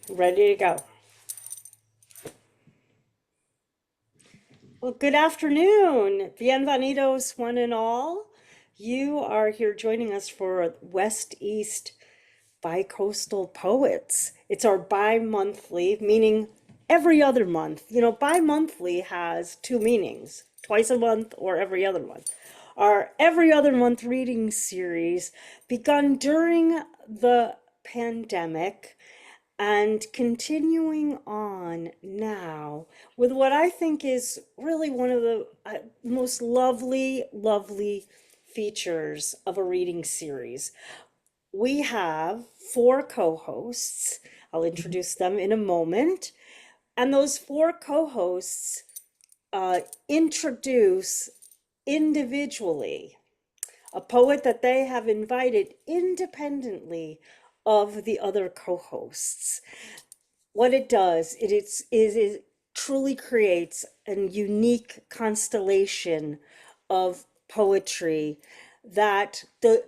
Ready to go. Well, good afternoon. Bienvenidos, one and all. You are here joining us for West East Bicoastal Poets. It's our bi-monthly, meaning every other month. You know, bi-monthly has two meanings, twice a month or every other month. Our every other month reading series begun during the pandemic and continuing on now with what I think is really one of the most lovely features of a reading series. We have four co-hosts. I'll introduce them in a moment. And those four co-hosts introduce individually a poet that they have invited independently of the other co-hosts. What it does, it truly creates a unique constellation of poetry that the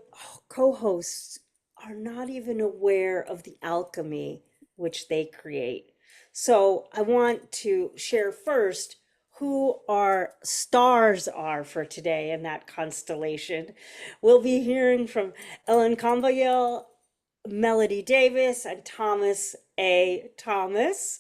co-hosts are not even aware of the alchemy which they create. So I want to share first who our stars are for today in that constellation. We'll be hearing from Ellen Kombiyil, Melody Davis, and Thomas A. Thomas,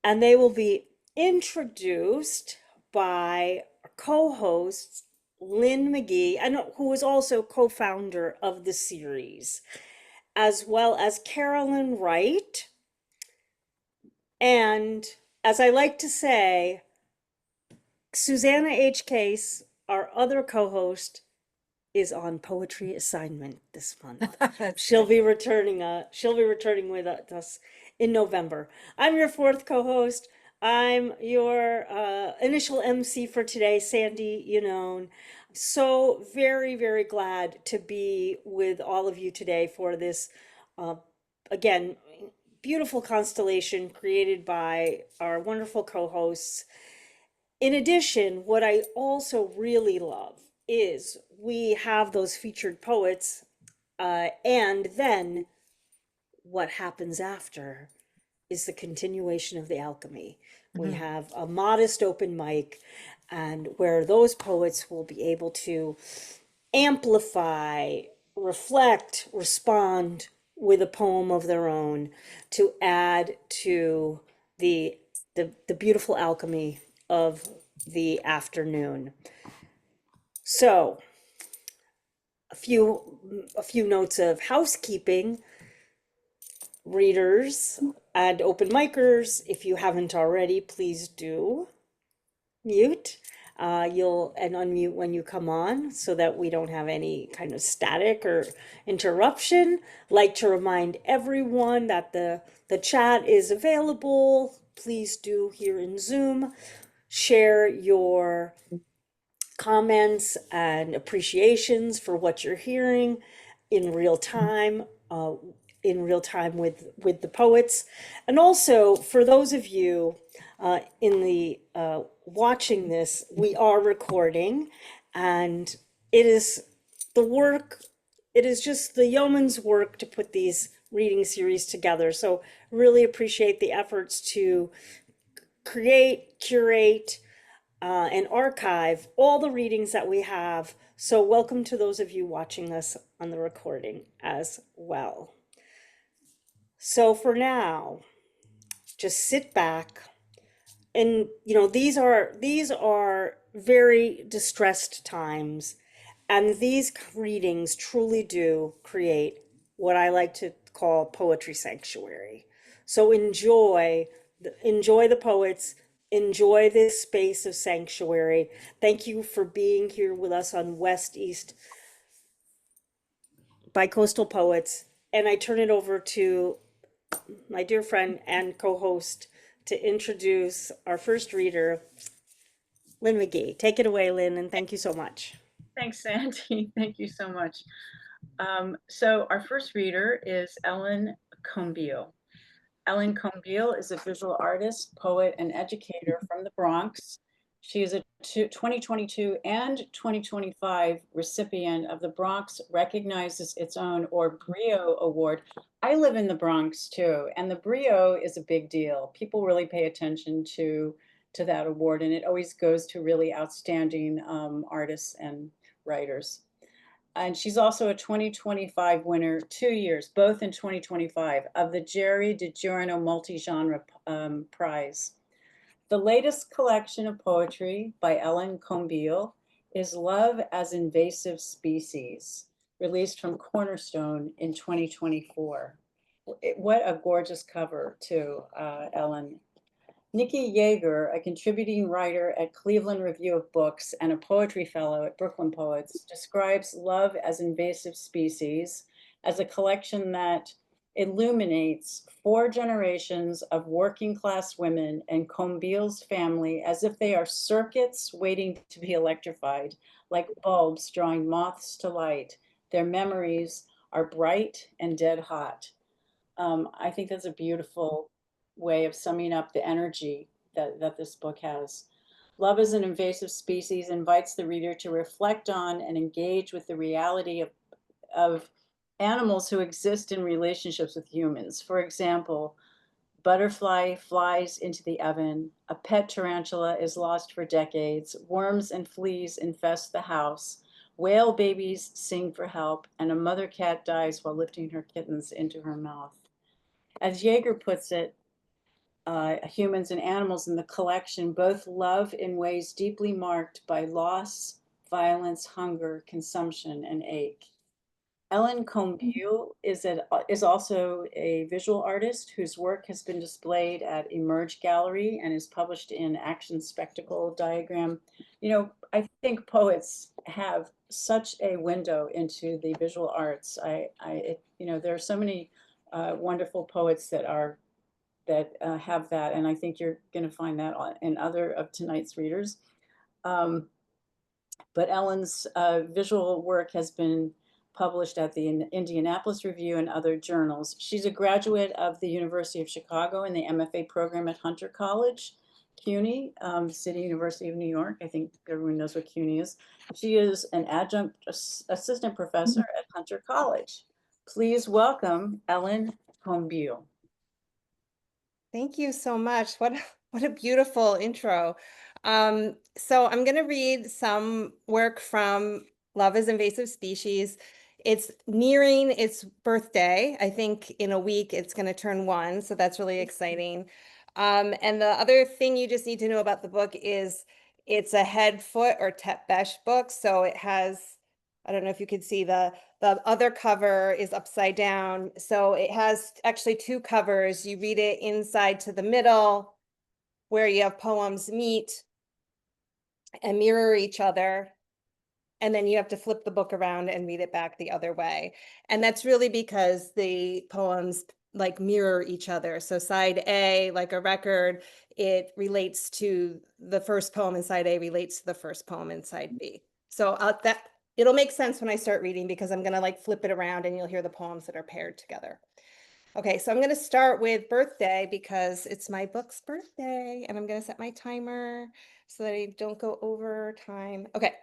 and they will be introduced by co-hosts Lynn McGee, and who is also co-founder of the series, as well as Carolyne Wright, and as I like to say, Susana H. Case, our other co-host, is on poetry assignment this month. She'll be returning with us in November. I'm your fourth co-host. I'm your initial MC for today, Sandy Yannone. So very glad to be with all of you today for this uh, again beautiful constellation created by our wonderful co-hosts. In addition, what I also really love is we have those featured poets, and then what happens after is the continuation of the alchemy. We have a modest open mic, and where those poets will be able to amplify, reflect, respond with a poem of their own to add to the beautiful alchemy of the afternoon. So, a few notes of housekeeping. Readers and open micers, if you haven't already, please do mute. You'll and unmute when you come on so that we don't have any kind of static or interruption. Like to remind everyone that the chat is available. Please do here in Zoom share your comments and appreciations for what you're hearing in real time, with the poets. And also for those of you in the watching this, we are recording, and it is the work, it is just the yeoman's work to put these reading series together. So really appreciate the efforts to create, curate, and archive all the readings that we have. So welcome to those of you watching us on the recording as well. So for now, just sit back, and these are very distressed times, and these readings truly do create what I like to call poetry sanctuary. So enjoy the poets, enjoy this space of sanctuary. Thank you for being here with us on West East Bicoastal Poets. And I turn it over to my dear friend and co-host to introduce our first reader, Lynn McGee. Take it away, Lynn, and thank you so much. Thanks, Sandy. Thank you so much. So our first reader is Ellen Kombiyil. Ellen Kombiyil is a visual artist, poet, and educator from the Bronx. She is a 2022 and 2025 recipient of the Bronx Recognizes Its Own, or BRIO Award. I live in the Bronx too, and the BRIO is a big deal. People really pay attention to that award, and it always goes to really outstanding artists and writers. And she's also a 2025 winner, 2 years, both in 2025, of the Jerry DiGiorno Multi-Genre Prize. The latest collection of poetry by Ellen Kombiyil is Love as Invasive Species, released from Cornerstone in 2024. What a gorgeous cover, too, Ellen. Nikki Yeager, a contributing writer at Cleveland Review of Books and a poetry fellow at Brooklyn Poets, describes Love as Invasive Species as a collection that illuminates 4 generations of working class women and Kombiyil's family as if they are circuits waiting to be electrified, like bulbs drawing moths to light. Their memories are bright and dead hot. I think that's a beautiful way of summing up the energy that this book has. Love as an Invasive Species invites the reader to reflect on and engage with the reality of animals who exist in relationships with humans. For example, butterfly flies into the oven, a pet tarantula is lost for decades, worms and fleas infest the house, whale babies sing for help, and a mother cat dies while lifting her kittens into her mouth. As Yeager puts it, humans and animals in the collection both love in ways deeply marked by loss, violence, hunger, consumption, and ache. Ellen Kombiyil is also a visual artist whose work has been displayed at Emerge Gallery and is published in Action Spectacle Diagram. I think poets have such a window into the visual arts. There are so many wonderful poets that have that, and I think you're going to find that in other of tonight's readers. But Ellen's visual work has been published at the Indianapolis Review and other journals. She's a graduate of the University of Chicago in the MFA program at Hunter College, CUNY, City University of New York. I think everyone knows what CUNY is. She is an adjunct assistant professor at Hunter College. Please welcome Ellen Kombiyil. Thank you so much. What a beautiful intro. So I'm going to read some work from Love as Invasive Species. It's nearing its birthday. I think in a week it's going to turn 1, so that's really exciting. And the other thing you just need to know about the book is it's a head, foot, or tep-besh book. So it has, I don't know if you could see the other cover is upside down. So it has actually 2 covers. You read it inside to the middle where you have poems meet and mirror each other. And then you have to flip the book around and read it back the other way. And that's really because the poems like mirror each other. So side A, like a record, it relates to the first poem, and side A relates to the first poem in side B. So it'll make sense when I start reading, because I'm going to like flip it around and you'll hear the poems that are paired together. Okay, so I'm going to start with birthday because it's my book's birthday, and I'm going to set my timer so that I don't go over time. Okay.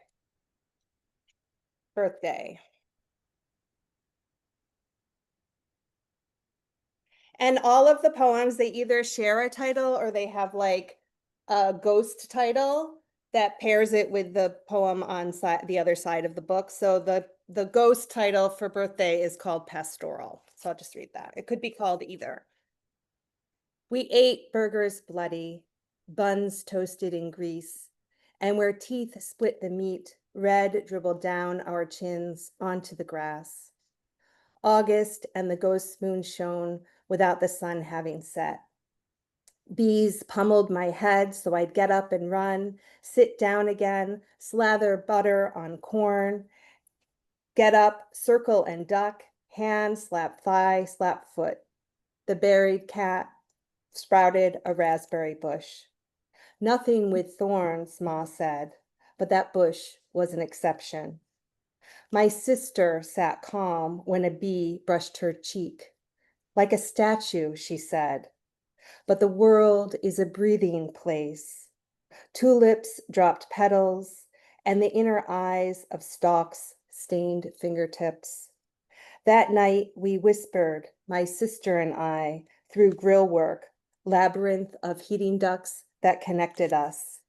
Birthday. And all of the poems, they either share a title or they have like a ghost title that pairs it with the poem on the other side of the book. So the ghost title for birthday is called Pastoral. So I'll just read that. It could be called either. We ate burgers bloody, buns toasted in grease, and where teeth split the meat, red dribbled down our chins onto the grass. August and the ghost moon shone without the sun having set. Bees pummeled my head so I'd get up and run, sit down again, slather butter on corn, get up, circle and duck, hand slap thigh, slap foot. The buried cat sprouted a raspberry bush. Nothing with thorns, Ma said, but that bush was an exception. My sister sat calm when a bee brushed her cheek. Like a statue, she said, but the world is a breathing place. Tulips dropped petals, and the inner eyes of stalks stained fingertips. That night we whispered, my sister and I, through grill work, labyrinth of heating ducts that connected us.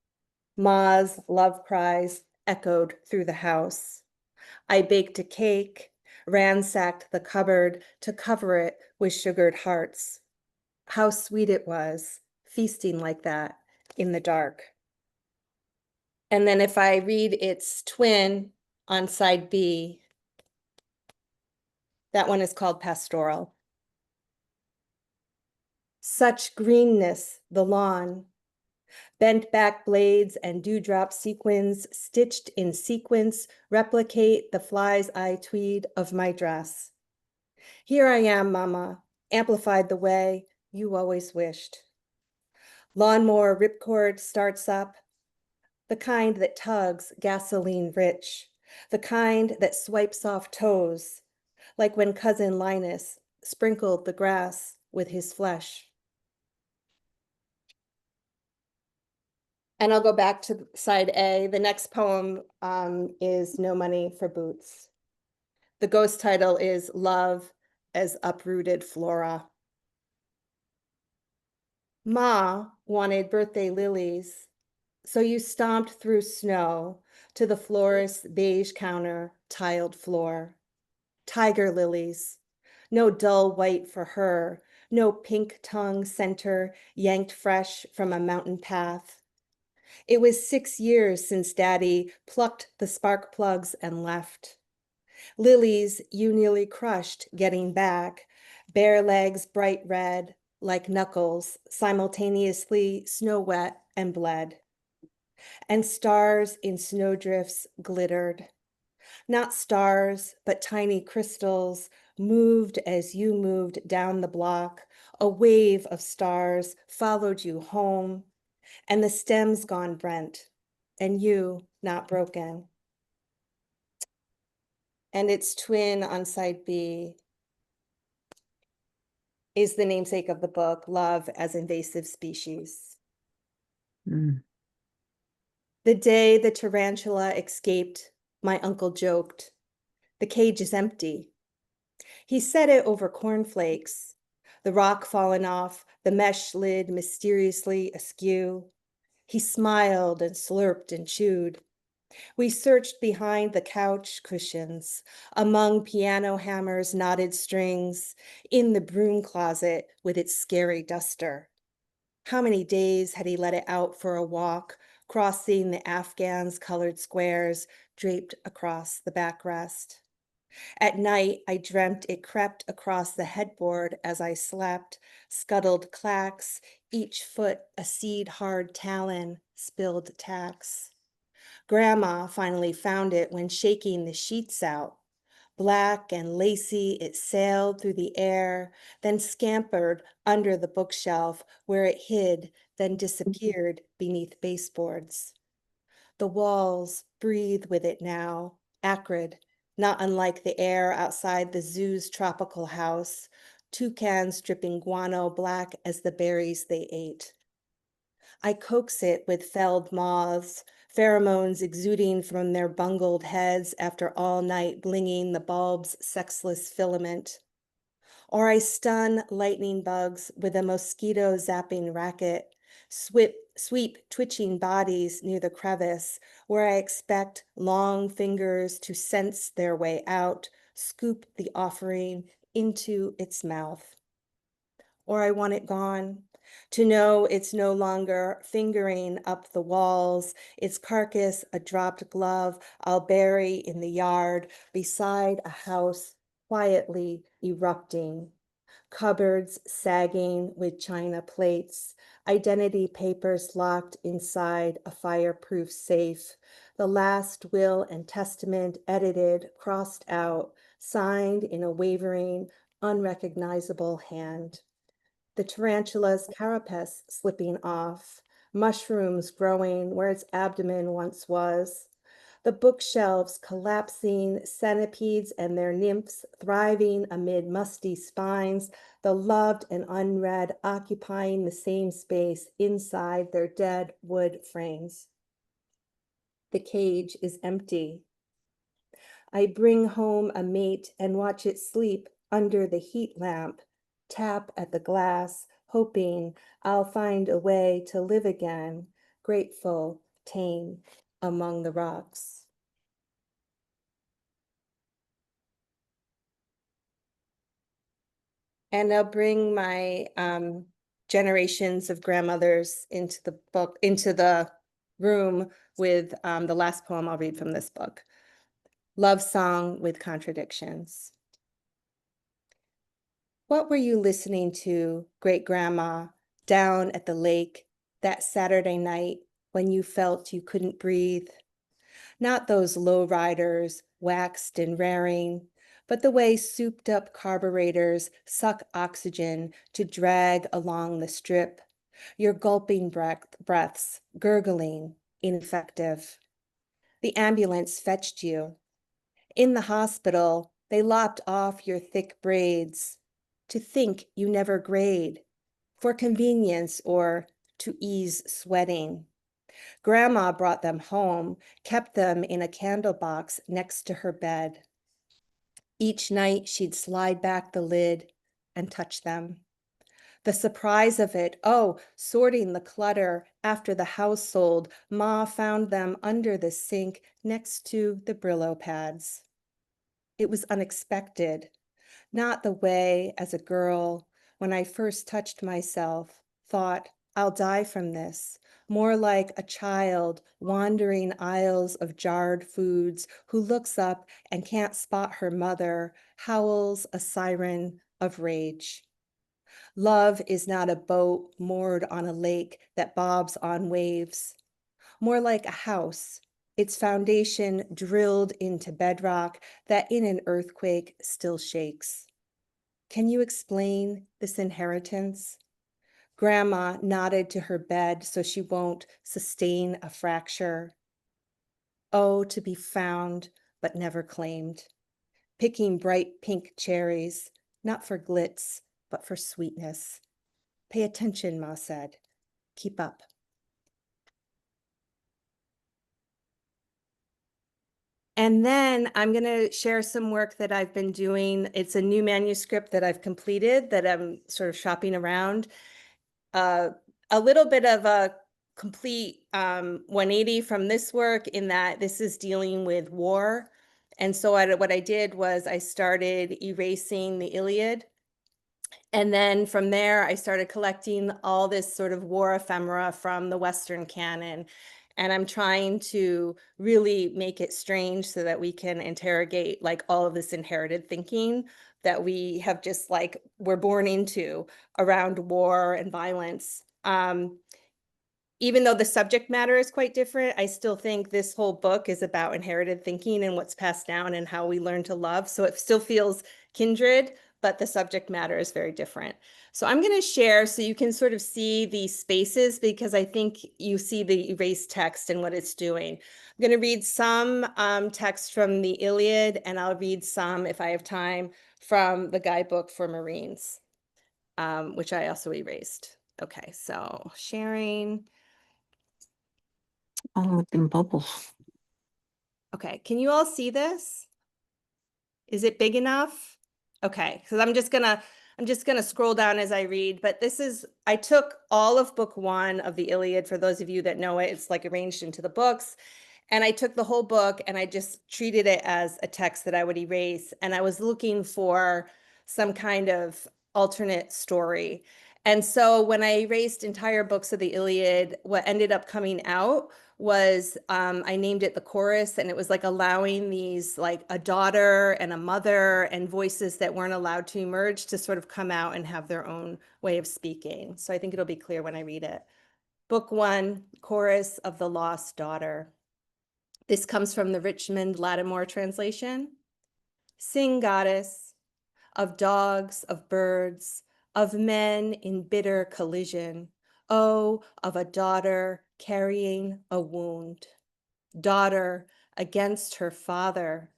Ma's love cries echoed through the house. I baked a cake, ransacked the cupboard to cover it with sugared hearts. How sweet it was, feasting like that in the dark. And then if I read its twin on side B, that one is called Pastoral. Such greenness, the lawn, bent back blades and dewdrop sequins stitched in sequence replicate the fly's eye tweed of my dress. Here I am, Mama, amplified the way you always wished. Lawnmower ripcord starts up, the kind that tugs gasoline rich, the kind that swipes off toes, like when cousin Linus sprinkled the grass with his flesh. And I'll go back to side A. The next poem is No Money for Boots. The ghost title is Love as Uprooted Flora. Ma wanted birthday lilies, so you stomped through snow to the florist's beige counter, tiled floor. Tiger lilies, no dull white for her, no pink tongue center yanked fresh from a mountain path. It was 6 years since Daddy plucked the spark plugs and left. Lilies you nearly crushed getting back, bare legs bright red, like knuckles, simultaneously snow wet and bled. And stars in snowdrifts glittered. Not stars, but tiny crystals moved as you moved down the block. A wave of stars followed you home, and the stem's gone brent, and you not broken. And its twin on side B is the namesake of the book, Love as Invasive Species. Mm. The day the tarantula escaped, my uncle joked, the cage is empty. He said it over cornflakes, the rock fallen off, the mesh lid mysteriously askew. He smiled and slurped and chewed. We searched behind the couch cushions, among piano hammers, knotted strings, in the broom closet with its scary duster. How many days had he let it out for a walk, crossing the Afghans' colored squares draped across the backrest? At night, I dreamt it crept across the headboard as I slept, scuttled clacks, each foot a seed-hard talon, spilled tacks. Grandma finally found it when shaking the sheets out. Black and lacy, it sailed through the air, then scampered under the bookshelf where it hid, then disappeared beneath baseboards. The walls breathe with it now, acrid, not unlike the air outside the zoo's tropical house, toucans dripping guano black as the berries they ate. I coax it with felled moths, pheromones exuding from their bungled heads after all night blinging the bulb's sexless filament. Or I stun lightning bugs with a mosquito zapping racket, sweep twitching bodies near the crevice where I expect long fingers to sense their way out, scoop the offering into its mouth. Or I want it gone, to know it's no longer fingering up the walls, its carcass a dropped glove I'll bury in the yard beside a house quietly erupting. Cupboards sagging with china plates, identity papers locked inside a fireproof safe, the last will and testament edited, crossed out, signed in a wavering, unrecognizable hand. The tarantula's carapace slipping off, mushrooms growing where its abdomen once was, the bookshelves collapsing, centipedes and their nymphs thriving amid musty spines, the loved and unread occupying the same space inside their dead wood frames. The cage is empty. I bring home a mate and watch it sleep under the heat lamp, tap at the glass, hoping I'll find a way to live again, grateful, tame, among the rocks. And I'll bring my generations of grandmothers into the book, into the room with the last poem I'll read from this book. Love Song with Contradictions. What were you listening to, great grandma, down at the lake that Saturday night when you felt you couldn't breathe? Not those lowriders, waxed and raring, but the way souped up carburetors suck oxygen to drag along the strip, your gulping breaths, gurgling, ineffective. The ambulance fetched you. In the hospital, they lopped off your thick braids to think you never grayed, for convenience or to ease sweating. Grandma brought them home, kept them in a candle box next to her bed. Each night she'd slide back the lid and touch them. The surprise of it, oh, sorting the clutter after the house sold, Ma found them under the sink next to the Brillo pads. It was unexpected, not the way as a girl, when I first touched myself, thought, I'll die from this, more like a child wandering aisles of jarred foods who looks up and can't spot her mother, howls a siren of rage. Love is not a boat moored on a lake that bobs on waves, more like a house, its foundation drilled into bedrock that in an earthquake still shakes. Can you explain this inheritance? Grandma nodded to her bed so she won't sustain a fracture. Oh, to be found, but never claimed. Picking bright pink cherries, not for glitz, but for sweetness. Pay attention, Ma said. Keep up. And then I'm going to share some work that I've been doing. It's a new manuscript that I've completed that I'm sort of shopping around. A little bit of a complete 180 from this work in that this is dealing with war. And so what I did was I started erasing the Iliad. And then from there, I started collecting all this sort of war ephemera from the Western canon. And I'm trying to really make it strange so that we can interrogate like all of this inherited thinking that we have just like, we're born into around war and violence. Even though the subject matter is quite different, I still think this whole book is about inherited thinking and what's passed down and how we learn to love. So it still feels kindred, but the subject matter is very different. So I'm going to share so you can sort of see these spaces because I think you see the erased text and what it's doing. I'm going to read some text from the Iliad, and I'll read some, if I have time, from the guidebook for Marines, which I also erased. Okay, so sharing. All up in bubbles. Okay, can you all see this? Is it big enough? Okay, because I'm just gonna scroll down as I read, but I took all of book 1 of the Iliad, for those of you that know it, it's like arranged into the books. And I took the whole book and I just treated it as a text that I would erase. And I was looking for some kind of alternate story. And so when I erased entire books of the Iliad, what ended up coming out was I named it the chorus, and it was like allowing these like a daughter and a mother and voices that weren't allowed to emerge to sort of come out and have their own way of speaking. So I think it'll be clear when I read it. Book 1, Chorus of the Lost Daughter. This comes from the Richmond Lattimore translation. Sing, goddess, of dogs, of birds, of men in bitter collision. Oh, of a daughter carrying a wound. Daughter, against her father,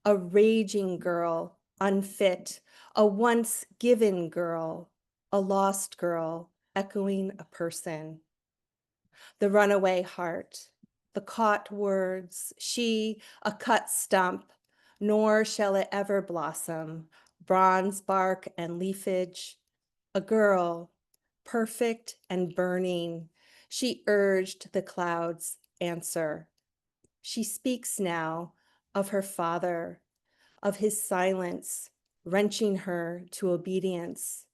a raging girl, unfit, a once given girl, a lost girl, echoing a person. The runaway heart, the caught words, she, a cut stump, nor shall it ever blossom, bronze bark and leafage, a girl, perfect and burning, she urged the clouds answer. She speaks now of her father, of his silence, wrenching her to obedience,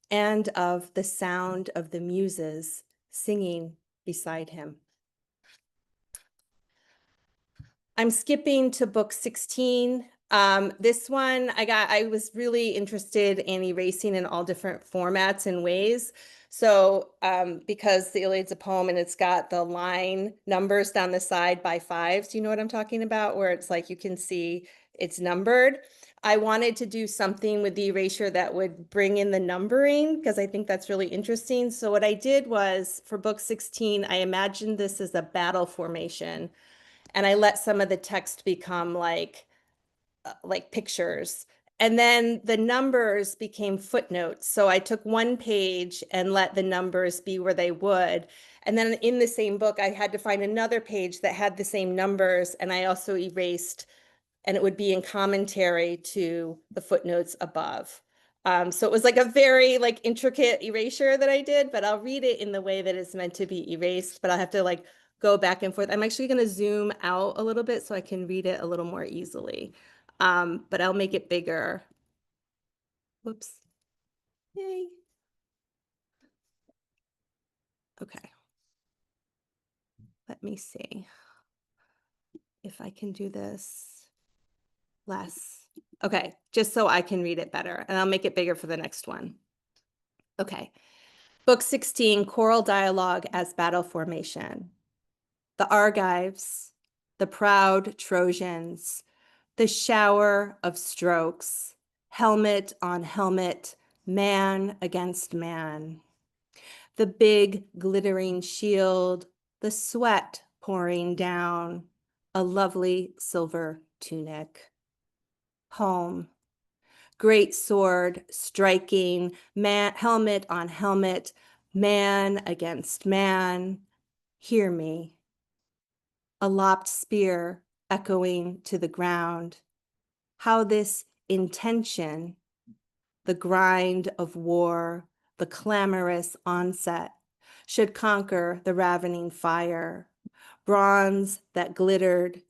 and of the sound of the muses singing beside him. I'm skipping to book 16. This one, I was really interested in erasing in all different formats and ways. So because the Iliad's a poem and it's got the line numbers down the side by fives, you know what I'm talking about? Where it's like you can see it's numbered. I wanted to do something with the erasure that would bring in the numbering because I think that's really interesting. So what I did was for book 16, I imagined this as a battle formation. And I let some of the text become like pictures. And then the numbers became footnotes. So I took one page and let the numbers be where they would. And then in the same book, I had to find another page that had the same numbers. And I also erased, and it would be in commentary to the footnotes above. So it was like a very like intricate erasure that I did, but I'll read it in the way that it's meant to be erased, but I'll have to like go back and forth. I'm actually going to zoom out a little bit so I can read it a little more easily. But I'll make it bigger. Whoops. Yay. Okay. Let me see if I can do this less. Okay, just so I can read it better, and I'll make it bigger for the next one. Okay. Book 16, Choral Dialogue as Battle Formation. The Argives, the proud Trojans, the shower of strokes, helmet on helmet, man against man. The big glittering shield, the sweat pouring down, a lovely silver tunic. Home. Great sword striking, man, helmet on helmet, man against man. Hear me. A lopped spear echoing to the ground. How this intention, the grind of war, the clamorous onset, should conquer the ravening fire, bronze that glittered,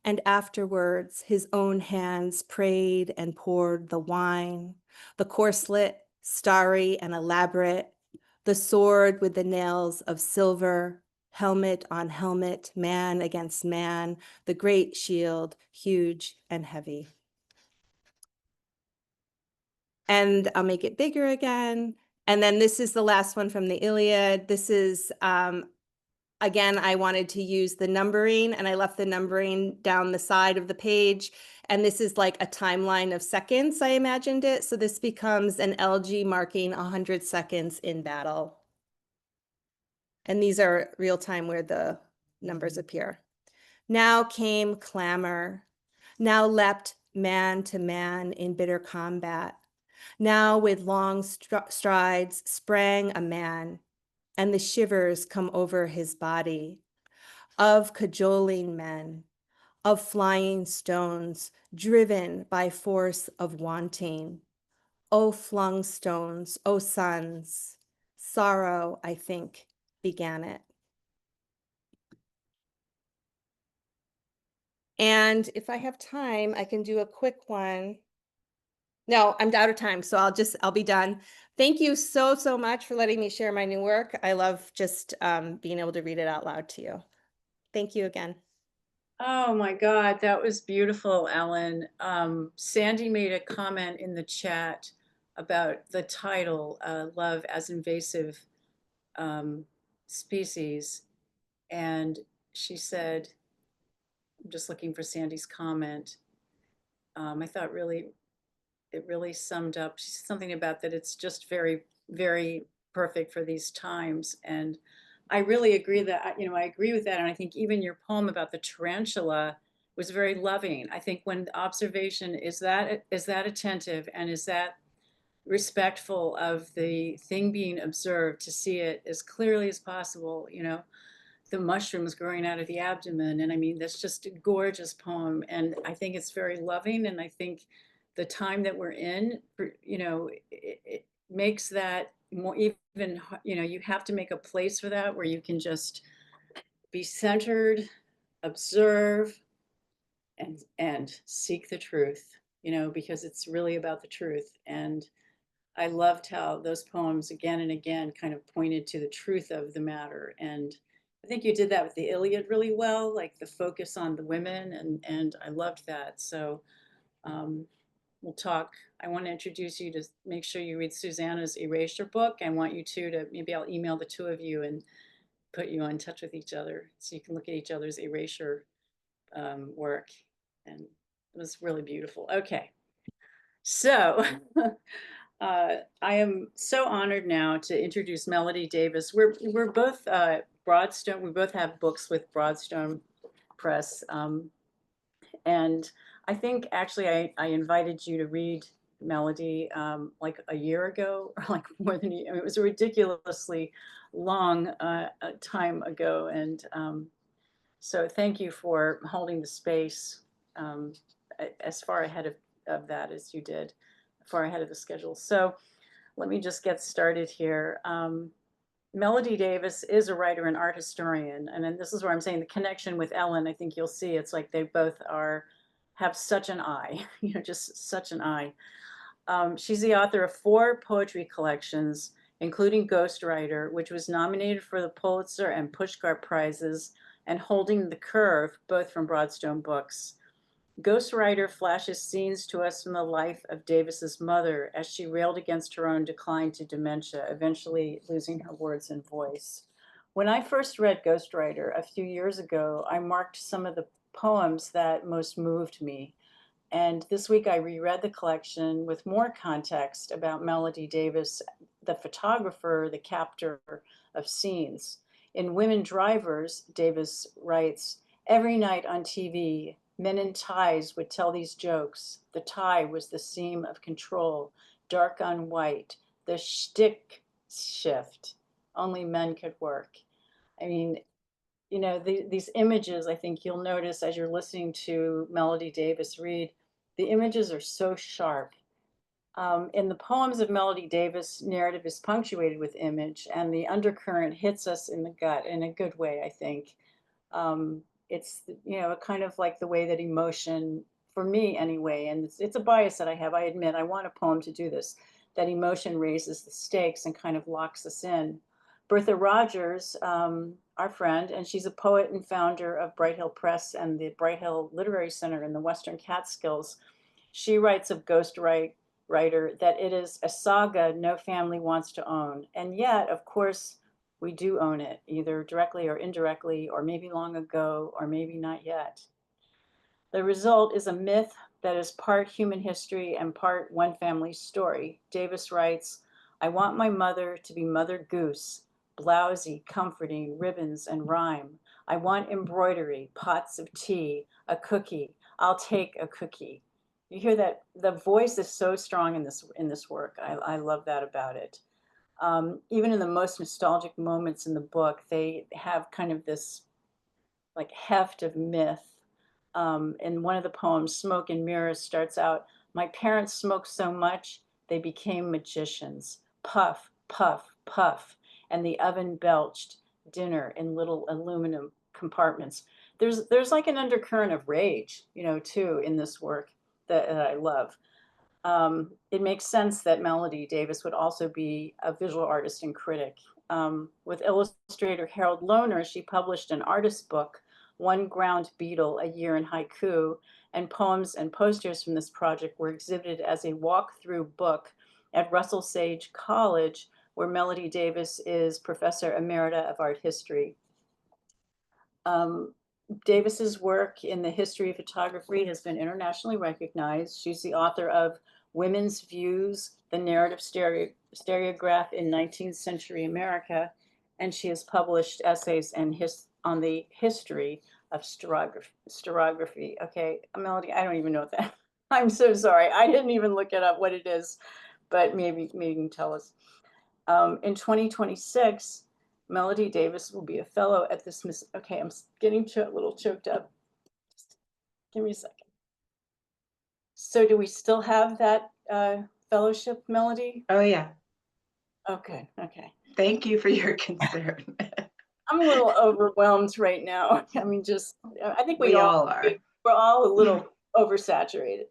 and afterwards his own hands prayed and poured the wine, the corselet, starry and elaborate, the sword with the nails of silver, helmet on helmet, man against man, the great shield, huge and heavy. And I'll make it bigger again. And then this is the last one from the Iliad. This is, again, I wanted to use the numbering and I left the numbering down the side of the page. And this is like a timeline of seconds, I imagined it. So this becomes an LG marking 100 seconds in battle. And these are real time where the numbers appear. Now came clamor. Now leapt man to man in bitter combat. Now with long strides sprang a man, and the shivers come over his body, of cajoling men, of flying stones, driven by force of wanting. O flung stones, O sons, sorrow, I think, began it. And if I have time, I can do a quick one. No, I'm out of time, so I'll be done. Thank you so, so much for letting me share my new work. I love just being able to read it out loud to you. Thank you again. Oh my God, that was beautiful, Ellen. Sandy made a comment in the chat about the title, Love as Invasive Species. And she said, I'm just looking for Sandy's comment. I thought it really summed up something about that it's just very, very perfect for these times. And I really agree that, I agree with that. And I think even your poem about the tarantula was very loving. I think when the observation is that attentive and is that respectful of the thing being observed, to see it as clearly as possible, you know, the mushrooms growing out of the abdomen. And I mean, that's just a gorgeous poem. And I think it's very loving. And I think the time that we're in, you know, it makes that more even, you know, you have to make a place for that where you can just be centered, observe, and seek the truth, you know, because it's really about the truth. And I loved how those poems again and again kind of pointed to the truth of the matter. And I think you did that with the Iliad really well, like the focus on the women, and I loved that. So um, we'll talk. I want to introduce you to make sure you read Susanna's Erasure book. I want you two to, maybe I'll email the two of you and put you in touch with each other so you can look at each other's erasure work. And it was really beautiful. Okay, so I am so honored now to introduce Melody Davis. We're both Broadstone. We both have books with Broadstone Press, and I think actually I invited you to read Melody like a year ago, or like more than I mean, it was a ridiculously long time ago, and so thank you for holding the space as far ahead of that as you did, far ahead of the schedule. So let me just get started here. Melody Davis is a writer and art historian, and then this is where I'm saying the connection with Ellen. I think you'll see it's like they both have such an eye, you know, just such an eye. She's the author of 4 poetry collections, including Ghostwriter, which was nominated for the Pulitzer and Pushcart Prizes, and Holding the Curve, both from Broadstone Books. Ghostwriter flashes scenes to us from the life of Davis's mother as she railed against her own decline to dementia, eventually losing her words and voice. When I first read Ghostwriter a few years ago, I marked some of the poems that most moved me. And this week I reread the collection with more context about Melody Davis, the photographer, the captor of scenes. In Women Drivers, Davis writes, "Every night on TV, men in ties would tell these jokes. The tie was the seam of control, dark on white, the shtick shift. Only men could work." I mean, you know, these images, I think you'll notice as you're listening to Melody Davis read, the images are so sharp. In the poems of Melody Davis, narrative is punctuated with image, and the undercurrent hits us in the gut in a good way, I think. It's, you know, kind of like the way that emotion, for me anyway, and it's a bias that I have, I admit, I want a poem to do this, that emotion raises the stakes and kind of locks us in. Bertha Rogers, our friend, and she's a poet and founder of Bright Hill Press and the Bright Hill Literary Center in the Western Catskills. She writes of Ghostwriter that it is a saga no family wants to own. And yet, of course, we do own it, either directly or indirectly, or maybe long ago, or maybe not yet. The result is a myth that is part human history and part one family's story. Davis writes, "I want my mother to be Mother Goose, blousy, comforting, ribbons and rhyme. I want embroidery, pots of tea, a cookie. I'll take a cookie." You hear that the voice is so strong in this work. I love that about it. Even in the most nostalgic moments in the book, they have kind of this like heft of myth. In one of the poems, Smoke and Mirrors starts out, "My parents smoked so much, they became magicians. Puff, puff, puff, and the oven belched dinner in little aluminum compartments." There's like an undercurrent of rage, you know, too, in this work that I love. It makes sense that Melody Davis would also be a visual artist and critic. With illustrator Harold Lohner, she published an artist book, One Ground Beetle, A Year in Haiku, and poems and posters from this project were exhibited as a walk-through book at Russell Sage College, where Melody Davis is Professor Emerita of Art History. Davis's work in the history of photography has been internationally recognized. She's the author of Women's Views, the Narrative Stereograph in 19th Century America, and she has published essays on the history of stereography. Okay, Melody, I don't even know that. I'm so sorry. I didn't even look it up what it is, but maybe you can tell us. In 2026, Melody Davis will be a fellow at the Smith. Okay, I'm getting a little choked up. Just give me a second. So do we still have that fellowship, Melody? Oh, yeah. Okay, okay. Thank you for your concern. I'm a little overwhelmed right now. I mean, I think We all are. we're all a little oversaturated.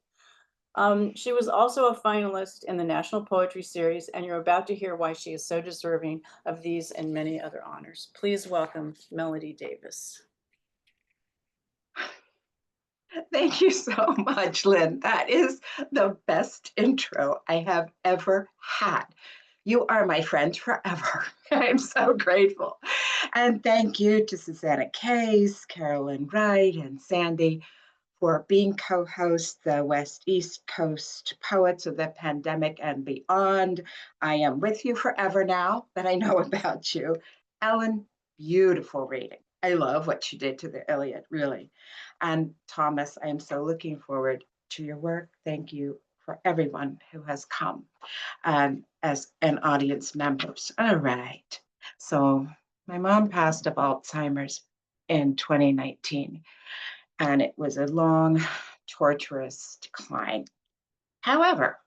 She was also a finalist in the National Poetry Series, and you're about to hear why she is so deserving of these and many other honors. Please welcome Melody Davis. Thank you so much, Lynn. That is the best intro I have ever had. You are my friend forever. I'm so grateful. And thank you to Susana H, Carolyne Wright, and Sandy for being co-hosts, the West East Coast Poets of the Pandemic and Beyond. I am with you forever now that I know about you. Ellen, beautiful reading. I love what you did to the Iliad, really. And Thomas, I am so looking forward to your work. Thank you for everyone who has come as an audience members. All right. So my mom passed of Alzheimer's in 2019, and it was a long, torturous decline. However,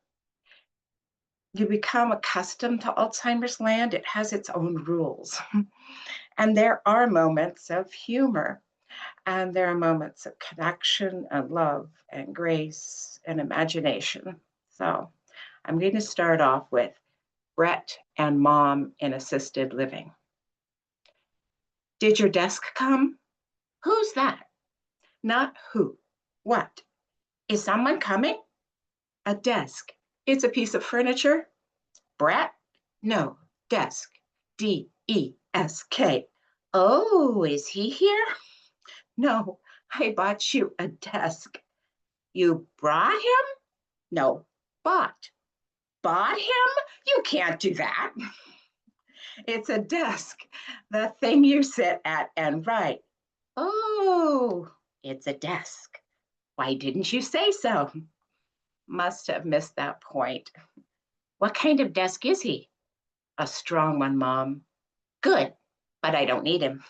you become accustomed to Alzheimer's land. It has its own rules. And there are moments of humor, and there are moments of connection and love and grace and imagination. So I'm going to start off with Brett and Mom in assisted living. Did your desk come? Who's that? Not who. What? Is someone coming? A desk. It's a piece of furniture. Brett? No, desk. D-E-S-K. Oh, is he here? No, I bought you a desk. You brought him? No, bought. Bought him? You can't do that. It's a desk, the thing you sit at and write. Oh, it's a desk. Why didn't you say so? Must have missed that point. What kind of desk is he? A strong one, Mom. Good, but I don't need him.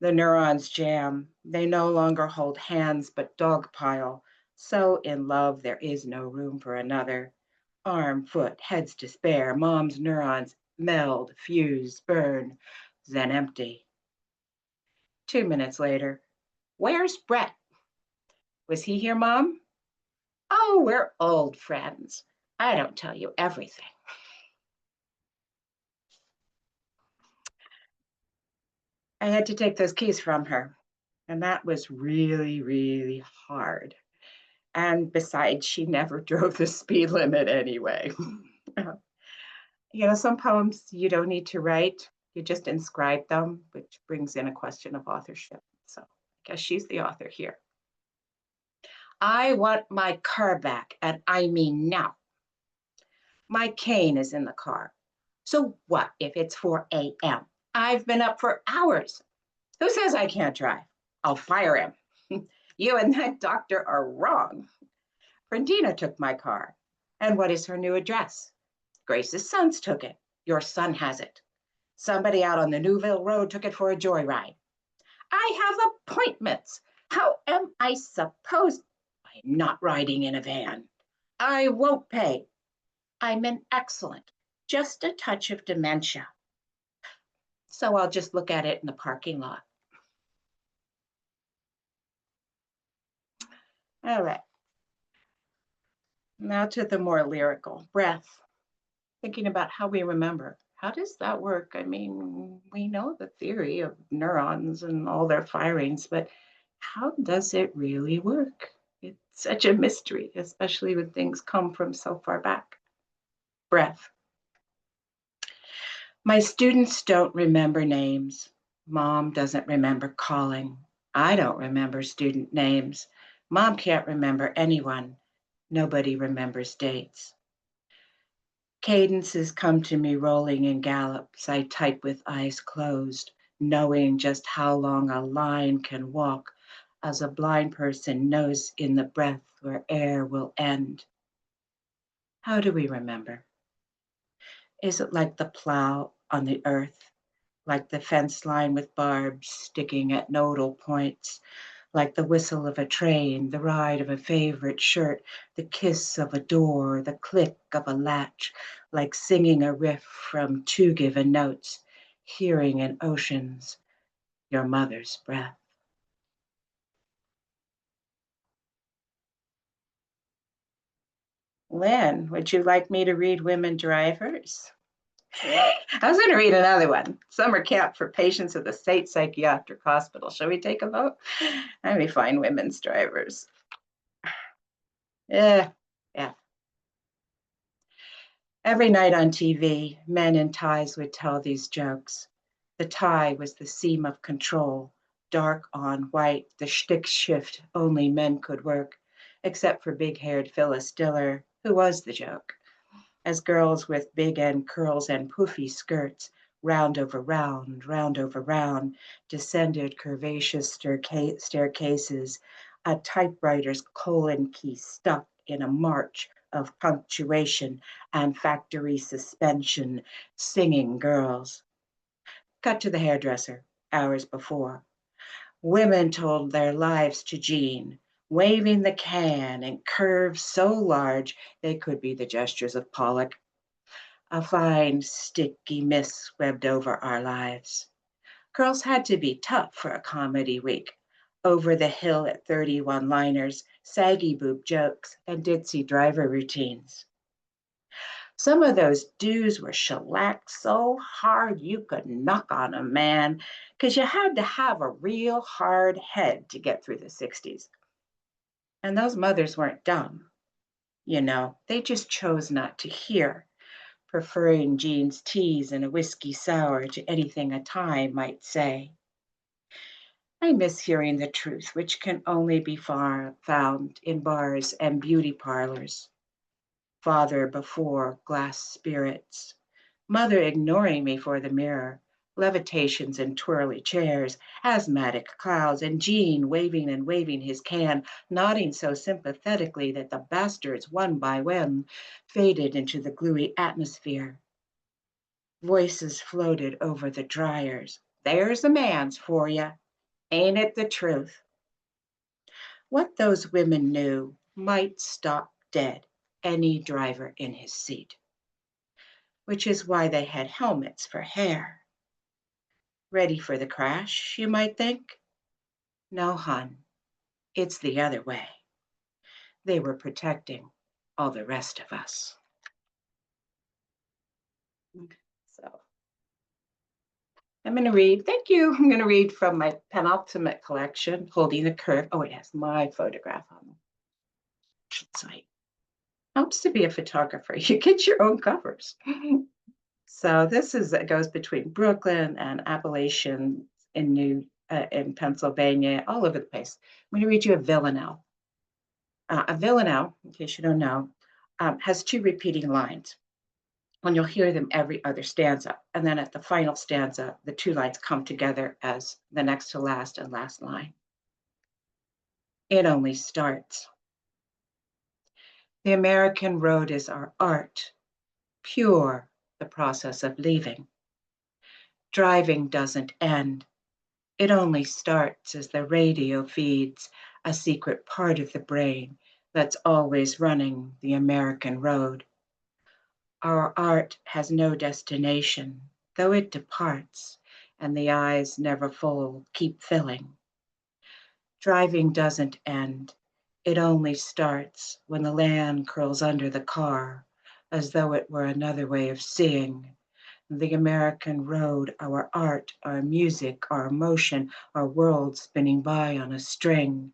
The neurons jam. They no longer hold hands, but dogpile. So in love, there is no room for another. Arm, foot, heads to spare. Mom's neurons meld, fuse, burn, then empty. 2 minutes later, where's Brett? Was he here, Mom? Oh, we're old friends. I don't tell you everything. I had to take those keys from her, and that was really, really hard. And besides, she never drove the speed limit anyway. Some poems you don't need to write, you just inscribe them, which brings in a question of authorship. So I guess she's the author here. I want my car back, and I mean now. My cane is in the car. So what if it's 4 a.m.? I've been up for hours. Who says I can't drive? I'll fire him. You and that doctor are wrong. Brendina took my car. And what is her new address? Grace's sons took it. Your son has it. Somebody out on the Newville Road took it for a joyride. I have appointments. How am I supposed? I'm not riding in a van. I won't pay. I'm an excellent, just a touch of dementia. So I'll just look at it in the parking lot. All right. Now to the more lyrical, breath. Thinking about how we remember. How does that work? I mean, we know the theory of neurons and all their firings, but how does it really work? It's such a mystery, especially when things come from so far back. Breath. My students don't remember names. Mom doesn't remember calling. I don't remember student names. Mom can't remember anyone. Nobody remembers dates. Cadences come to me rolling in gallops. I type with eyes closed. knowing just how long a line can walk, as a blind person knows in the breath where air will end. How do we remember? Is it like the plow on the earth, like the fence line with barbs sticking at nodal points, like the whistle of a train, the ride of a favorite shirt, the kiss of a door, the click of a latch, like singing a riff from two given notes, hearing in oceans your mother's breath? Lynn, would you like me to read Women Drivers? I was going to read another one. Summer camp for patients at the state psychiatric hospital. Shall we take a vote? Let me find women's drivers. Yeah. Every night on TV, men in ties would tell these jokes. The tie was the seam of control, dark on white, the shtick shift only men could work, except for big-haired Phyllis Diller, who was the joke. As girls with big end curls and poofy skirts, round over round, descended curvaceous staircases, a typewriter's colon key stuck in a march of punctuation and factory suspension, singing girls. Cut to the hairdresser, hours before. Women told their lives to Jean, waving the can in curves so large they could be the gestures of Pollock. A fine, sticky mist swept over our lives. Girls had to be tough for a comedy week. Over the hill at 31 liners, saggy boob jokes, and ditzy driver routines. Some of those dudes were shellacked so hard you could knock on a man, because you had to have a real hard head to get through the 60s. And those mothers weren't dumb. You know, they just chose not to hear, preferring Jean's teas and a whiskey sour to anything a tie might say. I miss hearing the truth, which can only be found in bars and beauty parlors. Father before glass spirits, mother ignoring me for the mirror, levitations and twirly chairs, asthmatic clouds, and Jean waving and waving his can, nodding so sympathetically that the bastards, one by one, faded into the gluey atmosphere. Voices floated over the dryers. There's a man's for you. Ain't it the truth? What those women knew might stop dead any driver in his seat, which is why they had helmets for hair. Ready for the crash, you might think? No, hun, it's the other way. They were protecting all the rest of us. So I'm going to read, thank you. I'm going to read from my penultimate collection, Holding the Curve. Oh, it has my photograph on the site. Helps to be a photographer. You get your own covers. So it goes between Brooklyn and Appalachian in Pennsylvania, all over the place. I'm going to read you a villanelle. A villanelle, in case you don't know, has two repeating lines. And you'll hear them every other stanza. And then at the final stanza, the two lines come together as the next to last and last line. It only starts. The American road is our art, pure the process of leaving. Driving doesn't end. It only starts as the radio feeds a secret part of the brain that's always running the American road. Our art has no destination, though it departs, and the eyes never full keep filling. Driving doesn't end. It only starts when the land curls under the car, as though it were another way of seeing. The American road, our art, our music, our emotion, our world spinning by on a string.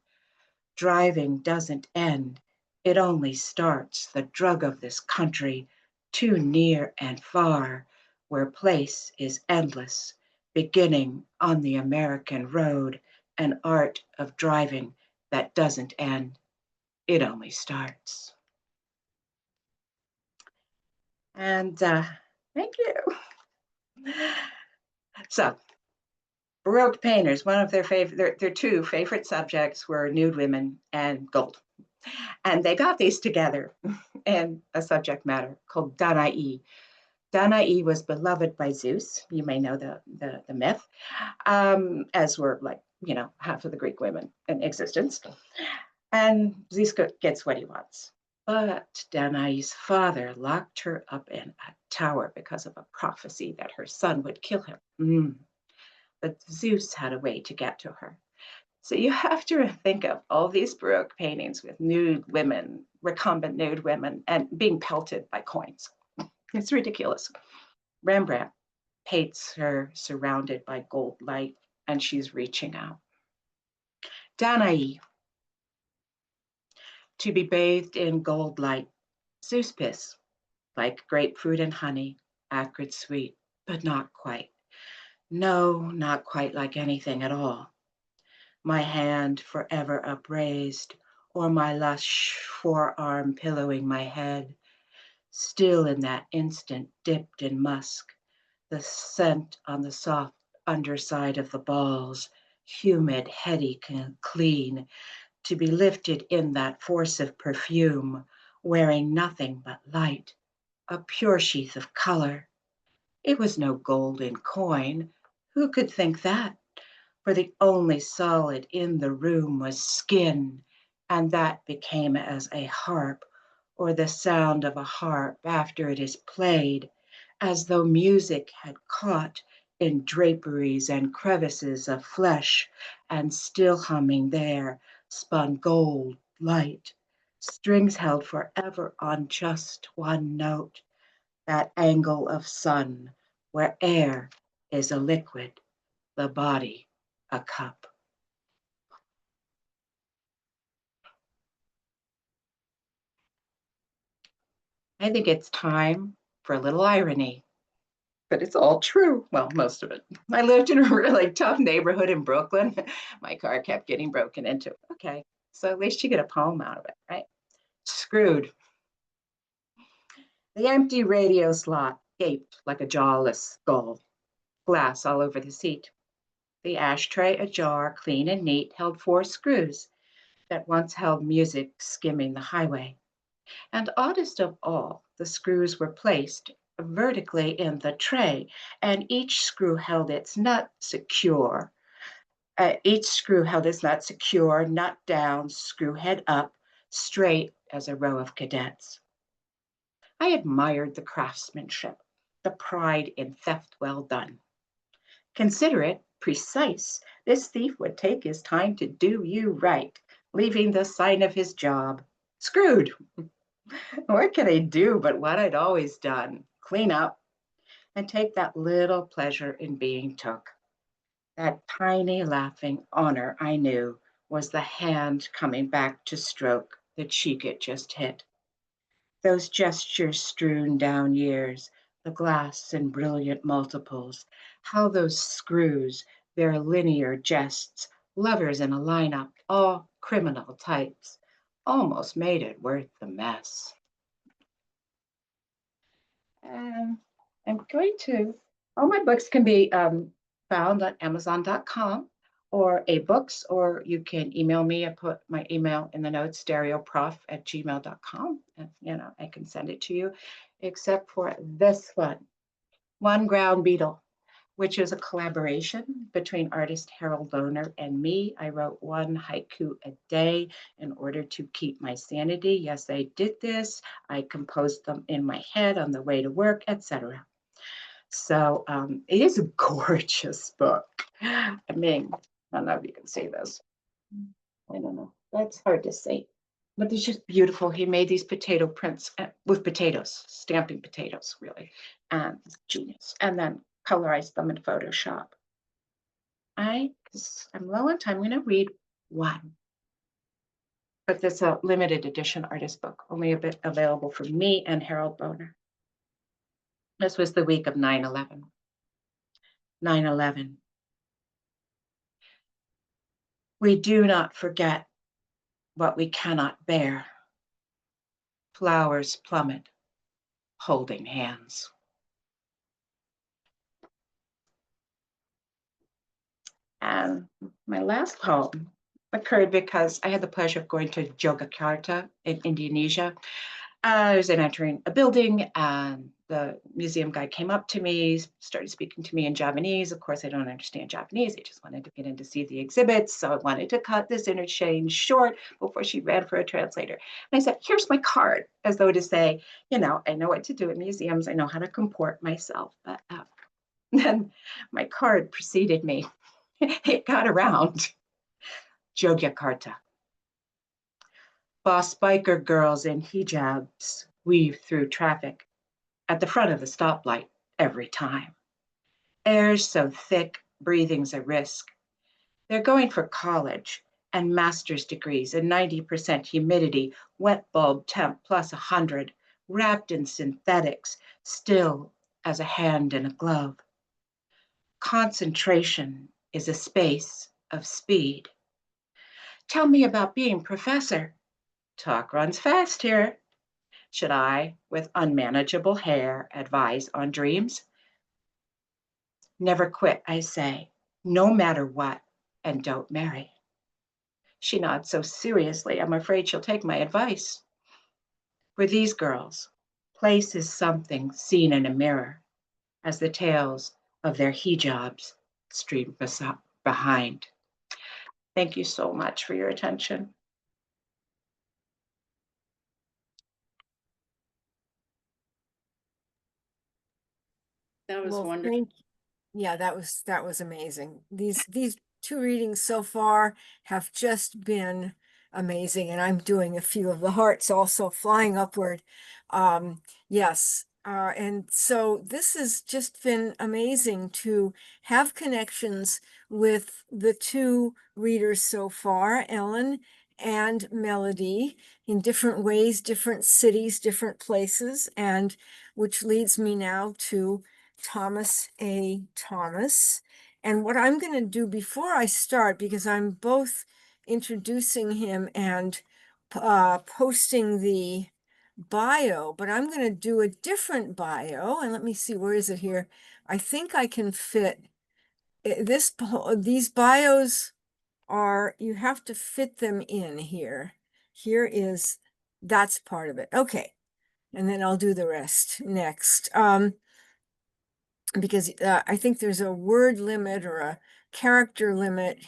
Driving doesn't end. It only starts, the drug of this country, too near and far, where place is endless, beginning on the American road, an art of driving that doesn't end. It only starts. And thank you. So Baroque painters, one of their favorite, their two favorite subjects were nude women and gold. And they got these together in a subject matter called Danae. Danae was beloved by Zeus. You may know the myth, as were like, half of the Greek women in existence. And Zeus gets what he wants. But Danae's father locked her up in a tower because of a prophecy that her son would kill him. But Zeus had a way to get to her. So you have to think of all these Baroque paintings with nude women, recumbent nude women, and being pelted by coins. It's ridiculous. Rembrandt paints her surrounded by gold light, and she's reaching out. Danae, to be bathed in gold light. Zeus piss, like grapefruit and honey, acrid sweet, but not quite. No, not quite like anything at all. My hand forever upraised, or my lush forearm pillowing my head, still in that instant dipped in musk, the scent on the soft underside of the balls, humid, heady, clean, to be lifted in that force of perfume, wearing nothing but light, a pure sheath of color. It was no golden coin. Who could think that? For the only solid in the room was skin, and that became as a harp, or the sound of a harp after it is played, as though music had caught in draperies and crevices of flesh, and still humming there, spun gold, light, strings held forever on just one note, that angle of sun, where air is a liquid, the body a cup. I think it's time for a little irony, but it's all true. Well, most of it. I lived in a really tough neighborhood in Brooklyn. My car kept getting broken into. Okay, so at least you get a poem out of it, right? Screwed. The empty radio slot gaped like a jawless skull, glass all over the seat. The ashtray ajar, clean and neat, held 4 screws that once held music skimming the highway. And oddest of all, the screws were placed vertically in the tray, and each screw held its nut secure. Nut down, screw head up, straight as a row of cadets. I admired the craftsmanship, the pride in theft well done. Considerate, precise, this thief would take his time to do you right, leaving the sign of his job. Screwed. What could I do but what I'd always done? Clean up and take that little pleasure in being took. That tiny laughing honor I knew was the hand coming back to stroke the cheek it just hit. Those gestures strewn down years, the glass in brilliant multiples, how those screws, their linear jests, lovers in a lineup, all criminal types, almost made it worth the mess. I'm going to, all my books can be found on Amazon.com or ebooks, or you can email me. I put my email in the notes, stereoprof@gmail.com. And, I can send it to you, except for this one Ground Beetle, which is a collaboration between artist Harold Boner and me. I wrote 1 haiku a day in order to keep my sanity. Yes, I did this. I composed them in my head on the way to work, etc. So it is a gorgeous book. I mean, I don't know if you can see this. I don't know. That's hard to see. But it's just beautiful. He made these potato prints with potatoes, stamping potatoes, really. And genius. And then colorized them in Photoshop. I'm low on time. I'm going to read one. But this is a limited edition artist book, only a bit available for me and Harold Boner. This was the week of 9/11. 9/11. We do not forget what we cannot bear. Flowers plummet, holding hands. And my last poem occurred because I had the pleasure of going to Yogyakarta in Indonesia. I was entering a building and the museum guy came up to me, started speaking to me in Japanese. Of course, I don't understand Japanese. I just wanted to get in to see the exhibits. So I wanted to cut this interchange short before she ran for a translator. And I said, here's my card, as though to say, I know what to do in museums. I know how to comport myself. But then my card preceded me. It got around. Yogyakarta. Boss biker girls in hijabs weave through traffic at the front of the stoplight every time. Air's so thick, breathing's a risk. They're going for college and master's degrees and 90% humidity, wet bulb temp plus 100, wrapped in synthetics, still as a hand in a glove. Concentration is a space of speed. Tell me about being professor. Talk runs fast here. Should I, with unmanageable hair, advise on dreams? Never quit, I say, no matter what, and don't marry. She nods so seriously, I'm afraid she'll take my advice. For these girls, place is something seen in a mirror as the tails of their hijabs stream behind. Thank you so much for your attention. That was Well, wonderful. yeah, that was amazing. These two readings so far have just been amazing, and I'm doing a few of the hearts also flying upward. Yes, and so this has just been amazing to have connections with the two readers so far, Ellen and Melody, in different ways, different cities, different places, and which leads me now to Thomas A. Thomas. And what I'm going to do before I start, because I'm both introducing him and posting the bio, but I'm going to do a different bio. And let me see, where is it here? I think I can fit these bios are, you have to fit them in here. That's part of it. Okay. And then I'll do the rest next. Because I think there's a word limit or a character limit,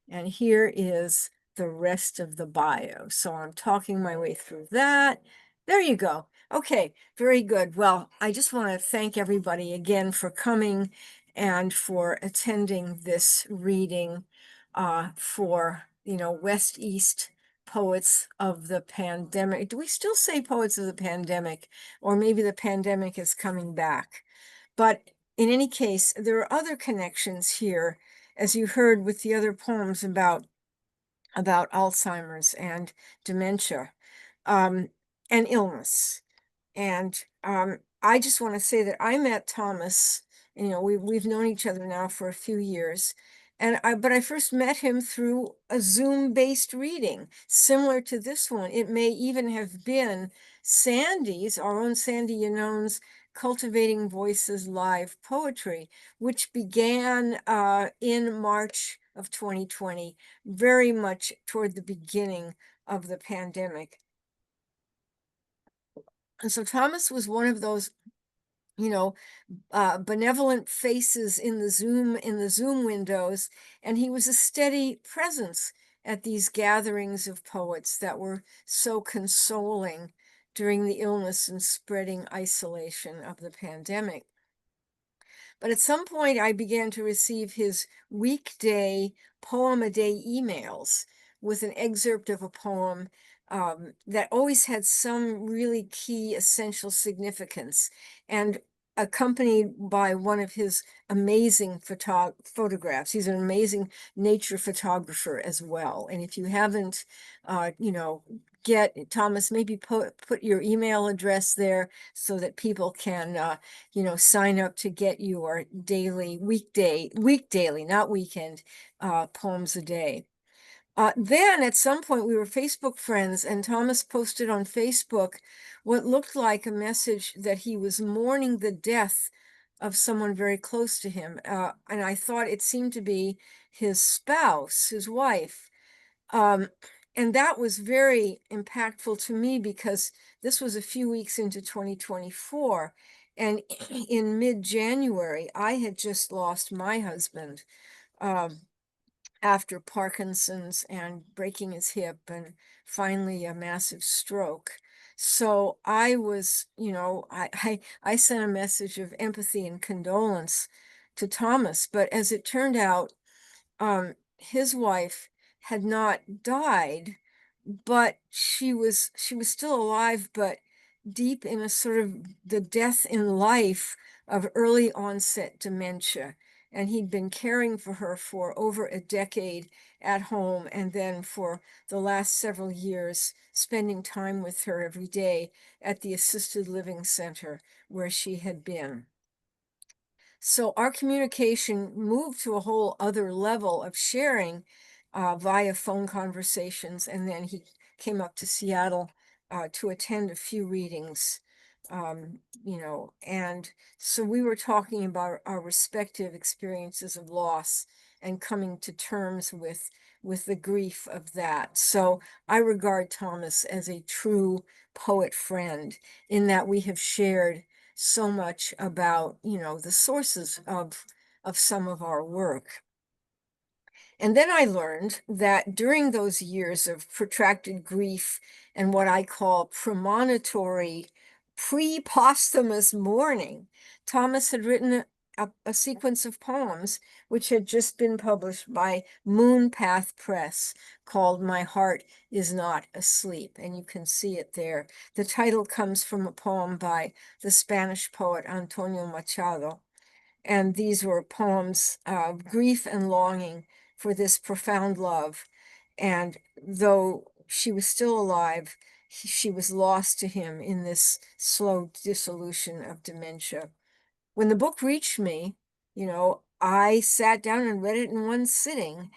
and here is the rest of the bio. So I'm talking my way through that. There you go. Okay, very good. Well, I just want to thank everybody again for coming and for attending this reading for, West East Poets of the Pandemic. Do we still say Poets of the Pandemic? Or maybe the pandemic is coming back. But in any case, there are other connections here, as you heard with the other poems about Alzheimer's and dementia, and illness. And I just want to say that I met Thomas, we've known each other now for a few years. But I first met him through a Zoom-based reading, similar to this one. It may even have been Sandy's, our own Sandy Yannone's Cultivating Voices live poetry, which began in March of 2020, very much toward the beginning of the pandemic. And so Thomas was one of those, benevolent faces in the Zoom windows, and he was a steady presence at these gatherings of poets that were so consoling during the illness and spreading isolation of the pandemic. But at some point, I began to receive his weekday poem-a-day emails with an excerpt of a poem that always had some really key essential significance, and accompanied by one of his amazing photographs. He's an amazing nature photographer as well. And if you haven't, get Thomas, maybe put your email address there so that people can, sign up to get your weekdaily, not weekend, poems a day. Then at some point we were Facebook friends, and Thomas posted on Facebook what looked like a message that he was mourning the death of someone very close to him. And I thought it seemed to be his spouse, his wife. Um, and that was very impactful to me because this was a few weeks into 2024. And in mid-January, I had just lost my husband um, after Parkinson's and breaking his hip and finally a massive stroke. So I was, I sent a message of empathy and condolence to Thomas. But as it turned out, his wife had not died, but she was still alive, but deep in a sort of the death in life of early onset dementia. And he'd been caring for her for over a decade at home, and then for the last several years, spending time with her every day at the assisted living center where she had been. So our communication moved to a whole other level of sharing via phone conversations. And then he came up to Seattle to attend a few readings, and so we were talking about our respective experiences of loss and coming to terms with the grief of that. So I regard Thomas as a true poet friend in that we have shared so much about, the sources of some of our work. And then I learned that during those years of protracted grief and what I call premonitory pre-posthumous mourning, Thomas had written a sequence of poems which had just been published by Moonpath Press called My Heart Is Not Asleep. And you can see it there. The title comes from a poem by the Spanish poet Antonio Machado. And these were poems of grief and longing for this profound love. And though she was still alive, she was lost to him in this slow dissolution of dementia. When the book reached me, I sat down and read it in one sitting.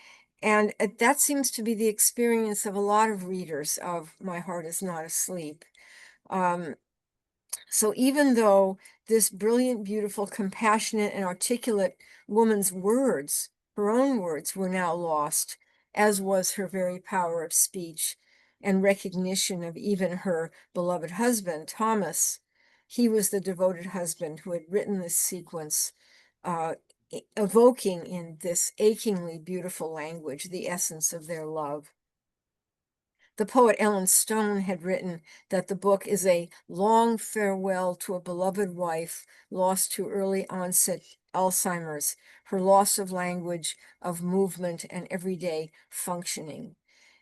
And that seems to be the experience of a lot of readers of My Heart Is Not Asleep. So even though this brilliant, beautiful, compassionate, and articulate woman's words, her own words, were now lost, as was her very power of speech and recognition of even her beloved husband, Thomas, he was the devoted husband who had written this sequence, uh, evoking in this achingly beautiful language the essence of their love. The poet Ellen Stone had written that the book is a long farewell to a beloved wife lost to early onset Alzheimer's, her loss of language, of movement, and everyday functioning.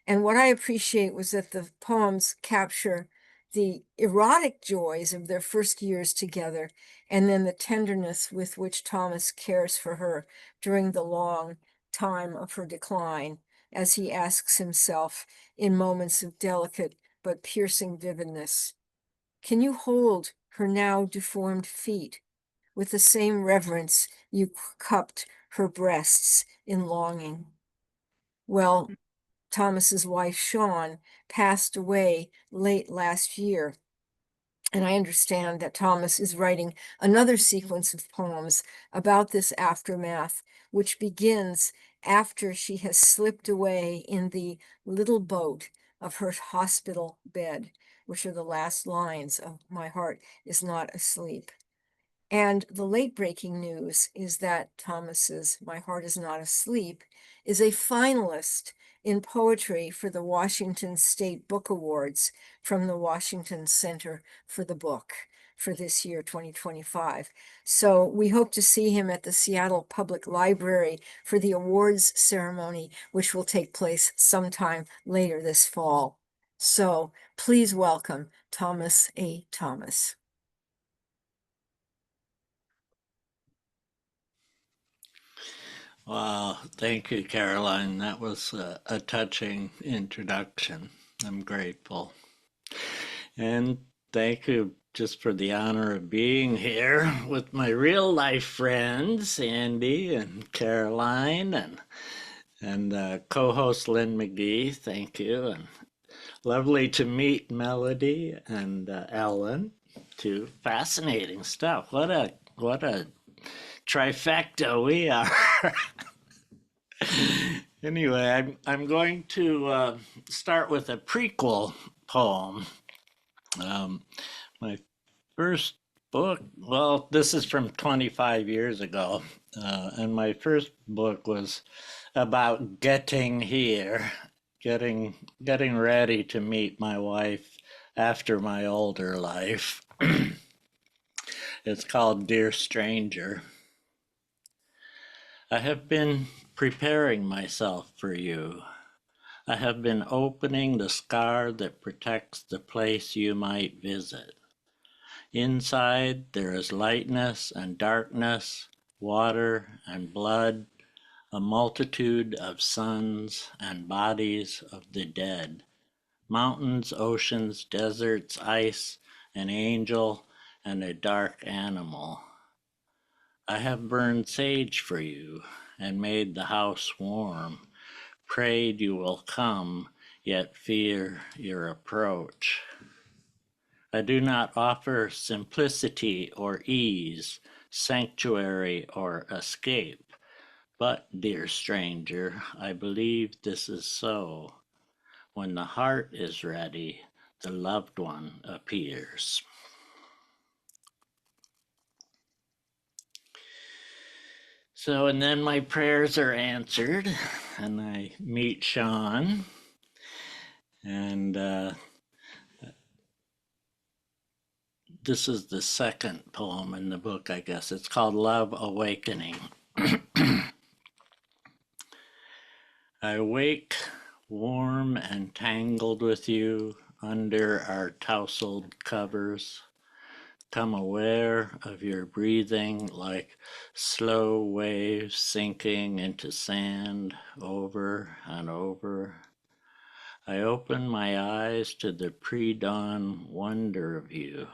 And what I appreciate was that the poems capture the erotic joys of their first years together, and then the tenderness with which Thomas cares for her during the long time of her decline, as he asks himself in moments of delicate but piercing vividness, can you hold her now deformed feet with the same reverence you cupped her breasts in longing? Well, Thomas's wife, Shawn, passed away late last year. And I understand that Thomas is writing another sequence of poems about this aftermath, which begins after she has slipped away in the little boat of her hospital bed, which are the last lines of My Heart Is Not Asleep. And the late breaking news is that Thomas's My Heart Is Not Asleep is a finalist in poetry for the Washington State Book Awards from the Washington Center for the Book for this year, 2025. So we hope to see him at the Seattle Public Library for the awards ceremony, which will take place sometime later this fall. So please welcome Thomas A. Thomas. Wow, thank you, Caroline. That was a touching introduction. I'm grateful. And thank you just for the honor of being here with my real life friends, Andy and Caroline, and co-host Lynn McGee. Thank you. And lovely to meet Melody and Ellen too. Fascinating stuff. What a trifecta we are. Anyway, I'm going to start with a prequel poem. My first book, well, this is from 25 years ago, and my first book was about getting here, getting ready to meet my wife after my older life. It's called Dear Stranger. I have been preparing myself for you. I have been opening the scar that protects the place you might visit. Inside there is lightness and darkness, water and blood, a multitude of suns and bodies of the dead, mountains, oceans, deserts, ice, an angel, and a dark animal. I have burned sage for you and made the house warm, prayed you will come, yet fear your approach. I do not offer simplicity or ease, sanctuary or escape, but, dear stranger, I believe this is so. When the heart is ready, the loved one appears. So, and then my prayers are answered, and I meet Sean, and this is the second poem in the book, I guess. It's called Love Awakening. I wake warm and tangled with you under our tousled covers. Come aware of your breathing like slow waves sinking into sand over and over. I open my eyes to the pre-dawn wonder of you,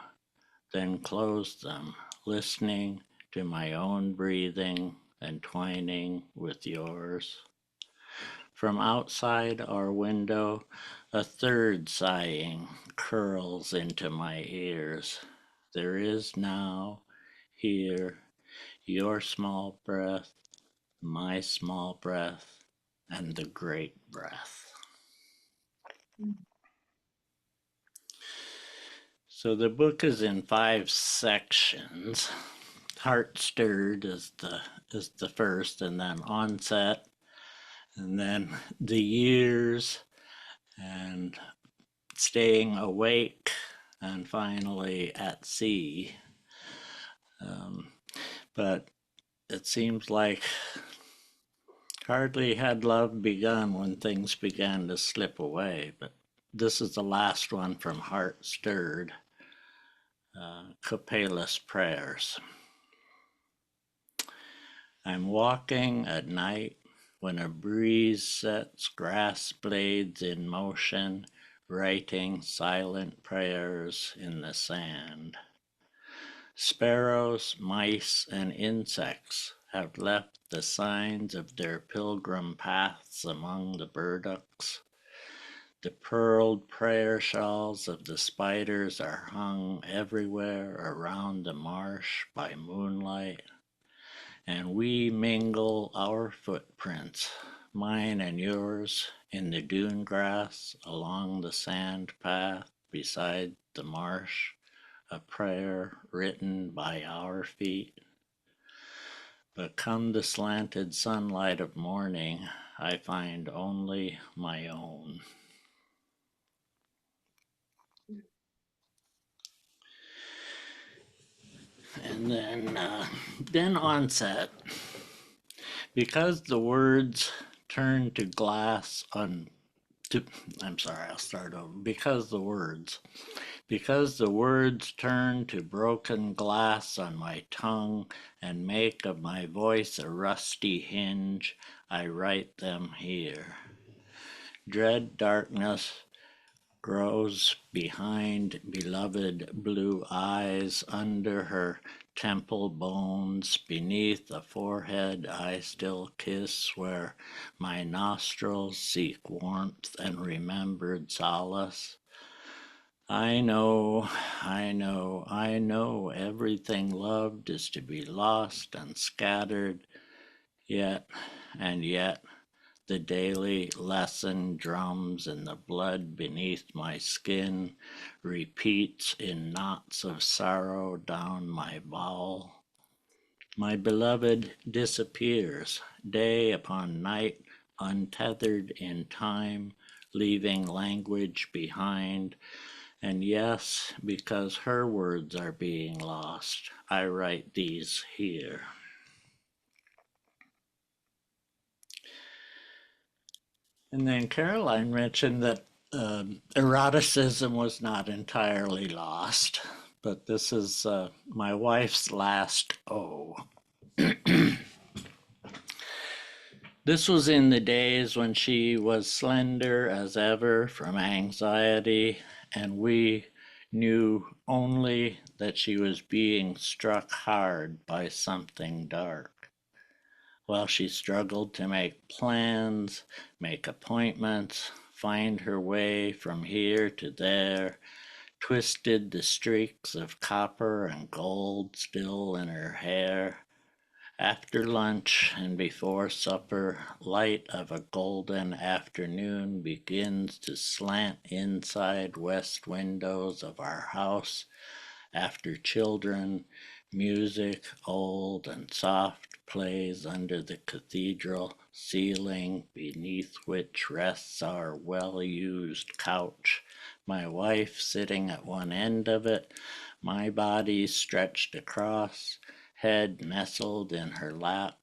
then close them, listening to my own breathing and twining with yours. From outside our window, a third sighing curls into my ears. There is now, here, your small breath, my small breath, and the great breath. So the book is in 5 sections. Heart Stirred is the first, and then Onset, and then the years, and staying awake, and finally at sea. But it seems like hardly had love begun when things began to slip away. But this is the last one from Heart Stirred, Copalis Prayers. I'm walking at night when a breeze sets grass blades in motion, writing silent prayers in the sand. Sparrows, mice, and insects have left the signs of their pilgrim paths among the burdocks. The pearled prayer shawls of the spiders are hung everywhere around the marsh by moonlight, and we mingle our footprints, mine and yours, in the dune grass along the sand path beside the marsh, a prayer written by our feet. But come the slanted sunlight of morning, I find only my own. And then Onset. Because the words turn to glass on I'm sorry, I'll start over. Because the words turn to broken glass on my tongue and make of my voice a rusty hinge, I write them here. Dread darkness grows behind beloved blue eyes, under her temple bones, beneath a forehead I still kiss, where my nostrils seek warmth and remembered solace. I know, I know everything loved is to be lost and scattered, yet and yet the daily lesson drums in the blood beneath my skin, repeats in knots of sorrow down my bowel. My beloved disappears, day upon night, untethered in time, leaving language behind. And yes, because her words are being lost, I write these here. And then Caroline mentioned that eroticism was not entirely lost, but this is my wife's last O. This was in the days when she was slender as ever from anxiety, and we knew only that she was being struck hard by something dark. While she struggled to make plans, make appointments, find her way from here to there, twisted the streaks of copper and gold still in her hair. After lunch and before supper, light of a golden afternoon begins to slant inside west windows of our house. After children, music old and soft plays under the cathedral ceiling beneath which rests our well-used couch. My wife sitting at one end of it, my body stretched across, head nestled in her lap,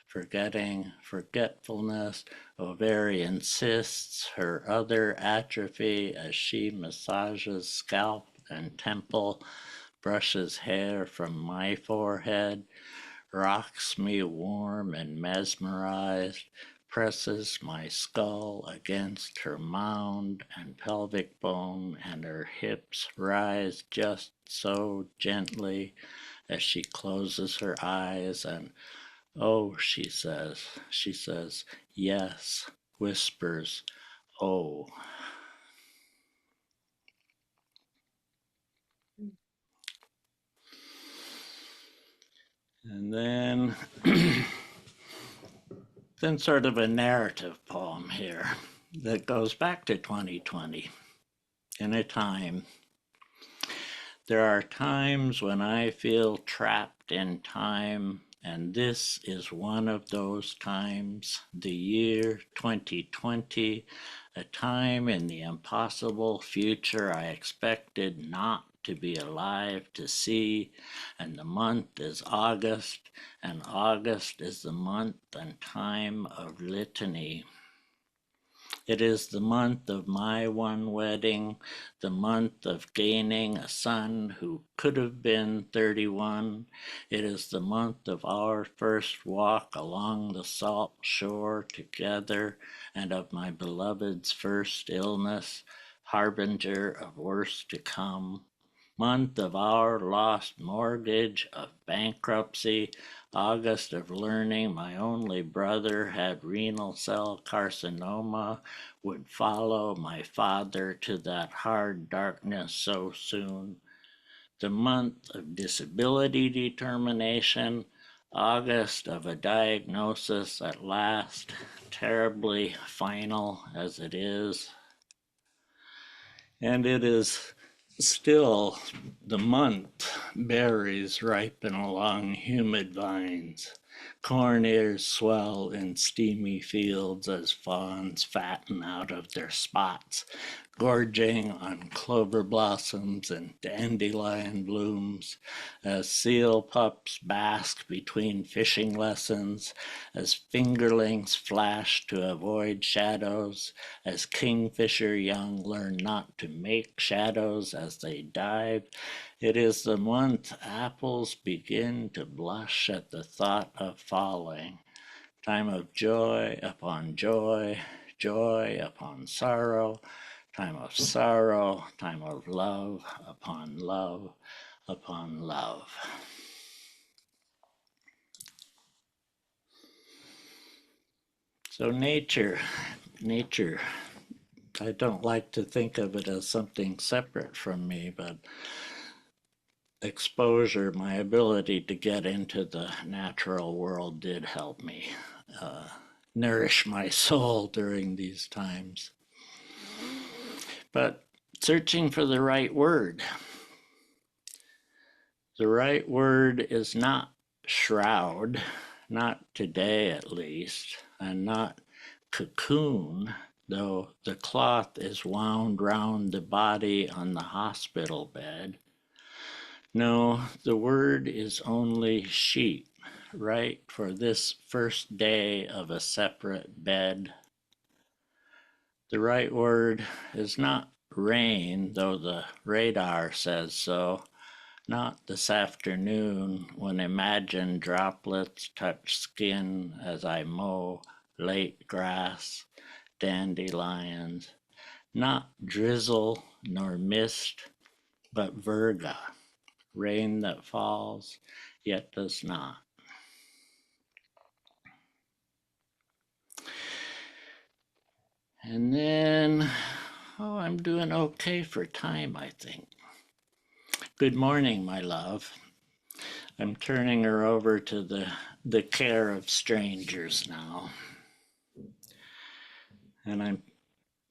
forgetfulness, ovarian cysts, her other atrophy as she massages scalp and temple, brushes hair from my forehead, rocks me warm and mesmerized, presses my skull against her mound and pelvic bone, and her hips rise just so gently as she closes her eyes and, oh, she says, yes, whispers, oh. And then sort of a narrative poem here that goes back to 2020 in a time. There are times when I feel trapped in time, and this is one of those times, the year 2020, a time in the impossible future I expected not to be alive to see, and the month is August, and August is the month and time of litany. It is the month of my one wedding, the month of gaining a son who could have been 31. It is the month of our first walk along the salt shore together, and of my beloved's first illness, harbinger of worse to come. Month of our lost mortgage, of bankruptcy, August of learning my only brother had renal cell carcinoma, would follow my father to that hard darkness so soon. The month of disability determination, August of a diagnosis at last, terribly final as it is. And it is still the month berries ripen along humid vines. Corn ears swell in steamy fields as fawns fatten out of their spots, gorging on clover blossoms and dandelion blooms, as seal pups bask between fishing lessons, as fingerlings flash to avoid shadows, as kingfisher young learn not to make shadows as they dive. It is the month apples begin to blush at the thought of falling. Time of joy upon joy, joy upon sorrow, time of sorrow, time of love upon love upon love. So nature I don't like to think of it as something separate from me, but exposure, my ability to get into the natural world did help me nourish my soul during these times. But searching for the right word. The right word is not shroud, not today at least, and not cocoon, though the cloth is wound round the body on the hospital bed. No, the word is only sheep, right for this first day of a separate bed. The right word is not rain, though the radar says so. Not this afternoon when imagined droplets touch skin as I mow late grass, dandelions. Not drizzle nor mist, but virga, rain that falls yet does not. And then, I'm doing okay for time, I think. Good morning, my love. I'm turning her over to the care of strangers now. And I'm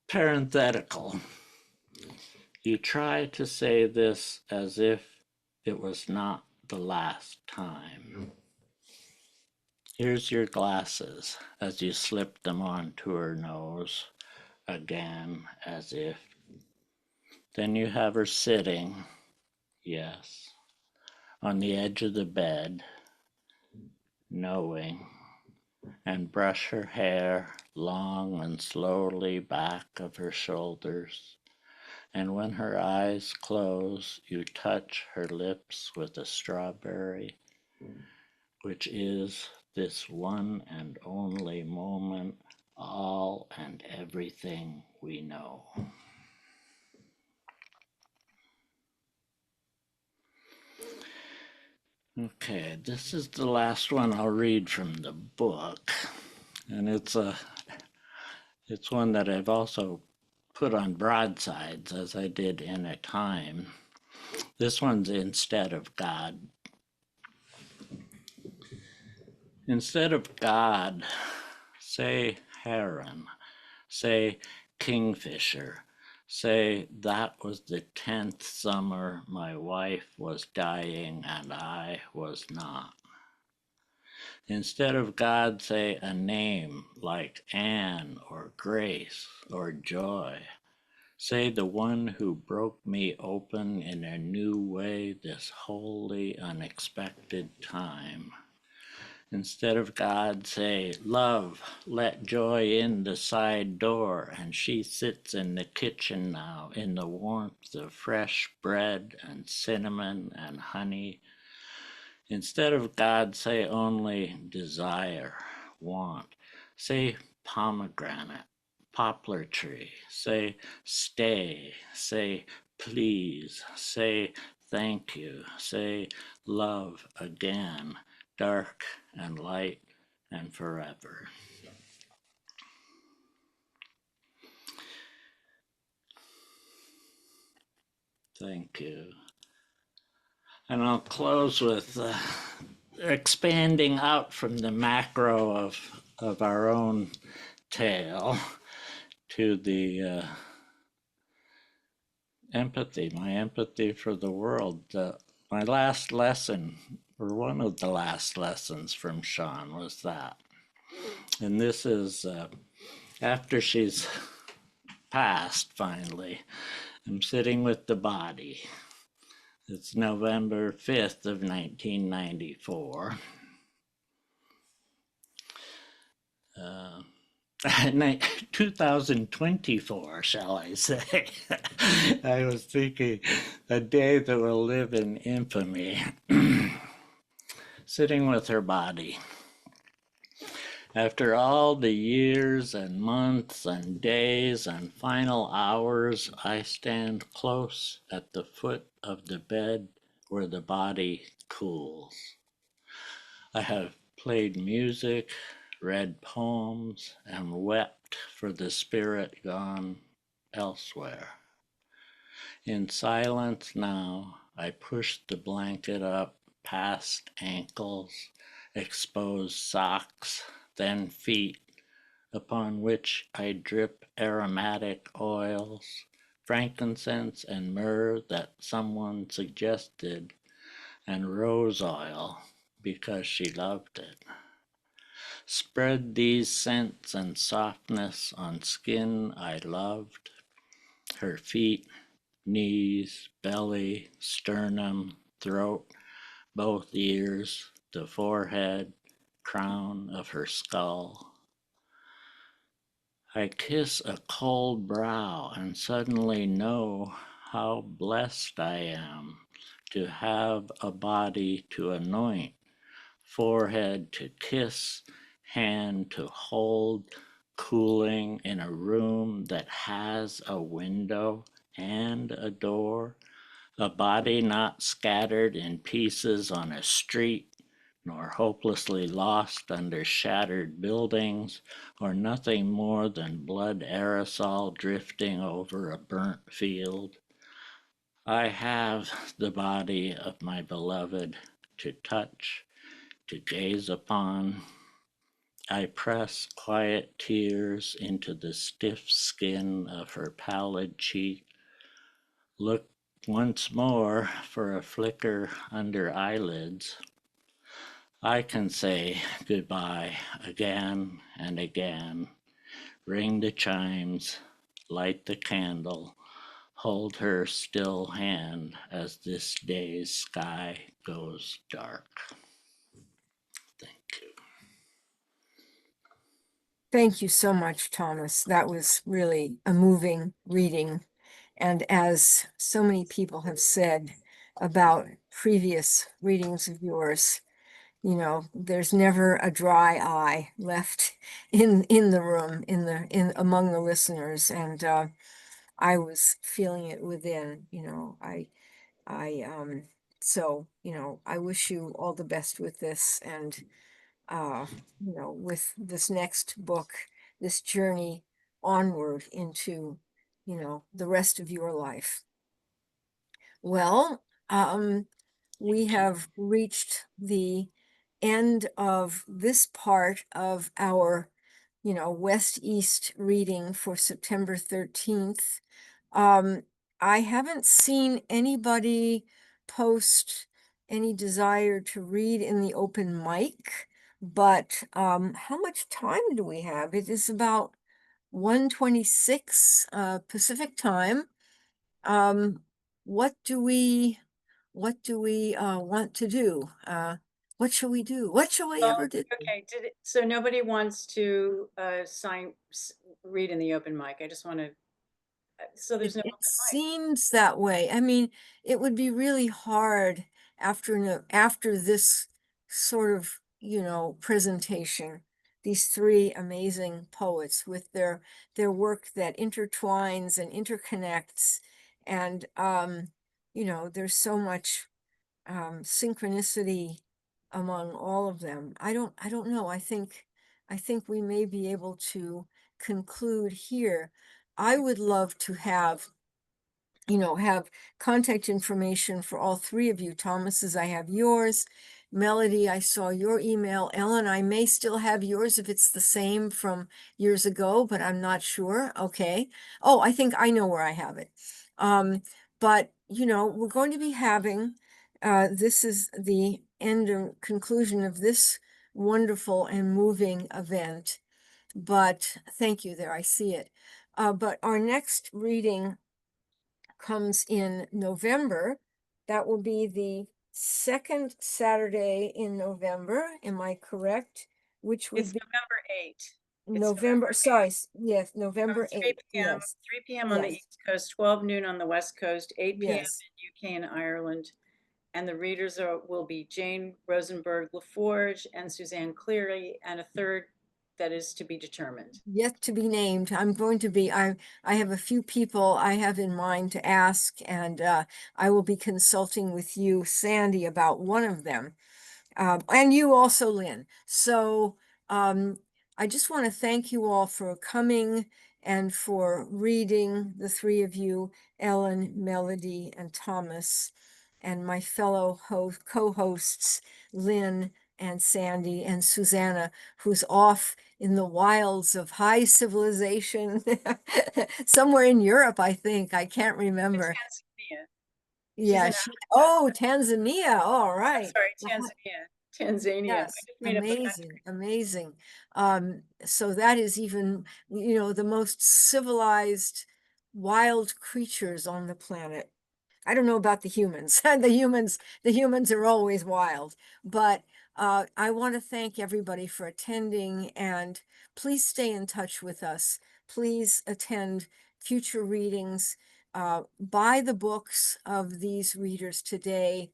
parenthetical. You try to say this as if it was not the last time. Here's your glasses as you slip them onto her nose, again as if. Then you have her sitting, yes, on the edge of the bed, knowing, and brush her hair long and slowly back of her shoulders. And when her eyes close, you touch her lips with a strawberry, which is this one and only moment, all and everything we know. Okay, this is the last one I'll read from the book, and it's one that I've also put on broadsides as I did in a time. This one's instead of God. Instead of God, say heron, say kingfisher, say that was the 10th summer my wife was dying and I was not. Instead of God, say a name like Anne or Grace or Joy. Say the one who broke me open in a new way this wholly unexpected time. Instead of God, say, love, let joy in the side door, and she sits in the kitchen now in the warmth of fresh bread and cinnamon and honey. Instead of God, say only desire, want. Say pomegranate, poplar tree. Say stay, say please, say thank you, say love again, dark and light and forever. Thank you. And I'll close with expanding out from the macro of our own tale to the empathy, my empathy for the world. My last lesson, or one of the last lessons from Sean, was that. And this is after she's passed finally. I'm sitting with the body. It's November 5th of 1994. 2024, shall I say. I was thinking a day that will live in infamy. Sitting with her body. After all the years and months and days and final hours, I stand close at the foot of the bed where the body cools. I have played music, read poems, and wept for the spirit gone. elsewhere. In silence now, I pushed the blanket up past ankles, exposed socks, then feet, upon which I drip aromatic oils, frankincense and myrrh that someone suggested, and rose oil because she loved it. Spread these scents and softness on skin I loved, her feet, knees, belly, sternum, throat, both ears, the forehead, crown of her skull. I kiss a cold brow and suddenly know how blessed I am to have a body to anoint, forehead to kiss, hand to hold, cooling in a room that has a window and a door, a body not scattered in pieces on a street, nor hopelessly lost under shattered buildings, or nothing more than blood aerosol drifting over a burnt field. I have the body of my beloved to touch, to gaze upon. I press quiet tears into the stiff skin of her pallid cheek, look once more for a flicker under eyelids. I can say goodbye again and again, ring the chimes, light the candle, hold her still hand as this day's sky goes dark. Thank you. Thank you so much, Thomas. That was really a moving reading. And as so many people have said about previous readings of yours, you know, there's never a dry eye left in the room, in among the listeners. And I was feeling it within, you know, so, you know, I wish you all the best with this, and you know, with this next book, this journey onward into, you know, the rest of your life. Well, we have reached the end of this part of our, you know, West-East reading for September 13th. I haven't seen anybody post any desire to read in the open mic, but how much time do we have? It is about 1:26 Pacific time. Um, what do we want to do? What shall we do? What shall we ever do? Okay, so nobody wants to read in the open mic. I just want to, so there's no It open mic. seems that way. I mean, it would be really hard after this sort of, you know, presentation. These three amazing poets with their work that intertwines and interconnects, and you know, there's so much synchronicity among all of them. I don't know. I think we may be able to conclude here. I would love to have, you know, have contact information for all three of you. Thomas, as I have yours. Melody, I saw your email. Ellen, I may still have yours if it's the same from years ago, but I'm not sure. Okay. Oh, I think I know where I have it. But, you know, we're going to be having, this is the end and conclusion of this wonderful and moving event. But thank you there, I see it. But our next reading comes in November. That will be the second Saturday in November. Am I correct? Which would It's be November 8th. November, sorry, yes, November 3 8th, p.m. yes, 3 p.m. on the yes, East Coast, 12 noon on the West Coast, 8 p.m. yes. in UK and Ireland. And the readers will be Jane Rosenberg LaForge and Suzanne Cleary, and a third that is to be determined. Yet to be named. I'm going to be, I have a few people I have in mind to ask, and I will be consulting with you, Sandy, about one of them. And you also, Lynn. So I just want to thank you all for coming and for reading, the three of you, Ellen, Melody, and Thomas, and my fellow co-hosts, Lynn and Sandy and Susana, who's off in the wilds of high civilization, somewhere in Europe, I think. I can't remember. Tanzania. Yeah, in oh, Tanzania. All right. Sorry, Tanzania. Tanzania. I Yes, just made up a country. amazing, amazing. So that is even, the most civilized wild creatures on the planet. I don't know about the humans. The humans are always wild. But I want to thank everybody for attending, and please stay in touch with us. Please attend future readings. Buy the books of these readers today,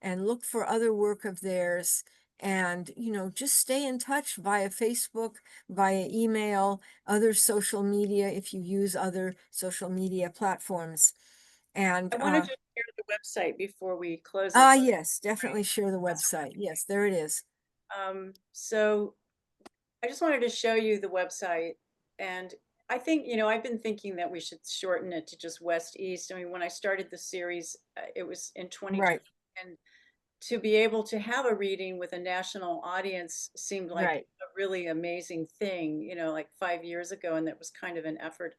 and look for other work of theirs. And just stay in touch via Facebook, via email, other social media, if you use other social media platforms. And I wanted to share the website before we close it. yes, definitely share the website. Yes, there it is. So I just wanted to show you the website, and I think, I've been thinking that we should shorten it to just West East. I mean, when I started the series, it was in 2020, Right, and to be able to have a reading with a national audience seemed like right. a really amazing thing, like 5 years ago, and that was kind of an effort.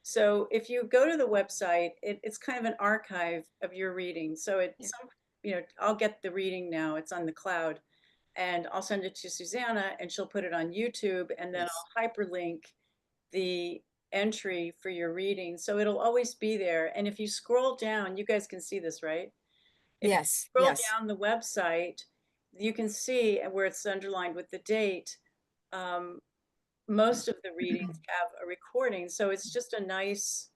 So if you go to the website, it's kind of an archive of your reading. So I'll get the reading now. It's on the cloud, and I'll send it to Susana, and she'll put it on YouTube, and then Yes. I'll hyperlink the entry for your reading. So it'll always be there. And if you scroll down, you guys can see this, right? If you Yes, scroll yes. down the website, you can see where it's underlined with the date. Most of the readings have a recording. So it's just a nice,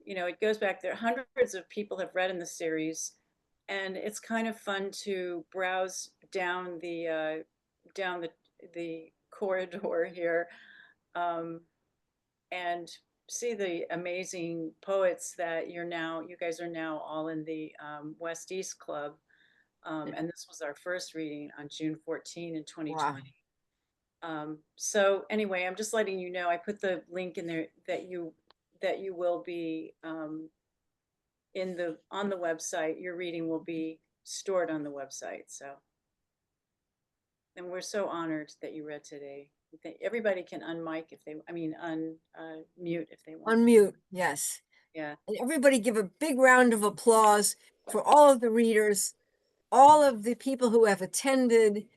it goes back there. Hundreds of people have read in the series, and it's kind of fun to browse down the corridor here, and see the amazing poets that you guys are now all in the West East Club. And this was our first reading on June 14 in 2020. Wow. So anyway, I'm just letting you know, I put the link in there that you will be on the website. Your reading will be stored on the website. So, and we're so honored that you read today. Everybody can unmute if they want. Unmute, yes. Yeah. And everybody give a big round of applause for all of the readers, all of the people who have attended,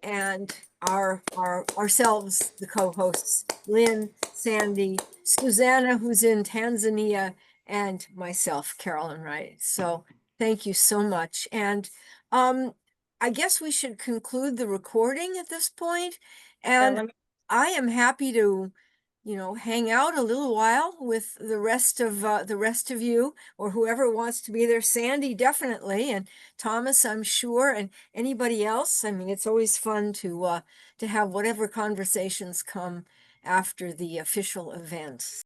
and ourselves, the co-hosts, Lynn, Sandy, Susana, who's in Tanzania, and myself, Carolyne Wright. So thank you so much. And I guess we should conclude the recording at this point. And I am happy to, hang out a little while with the rest of you, or whoever wants to be there. Sandy, definitely, and Thomas, I'm sure, and anybody else. I mean, it's always fun to have whatever conversations come after the official events.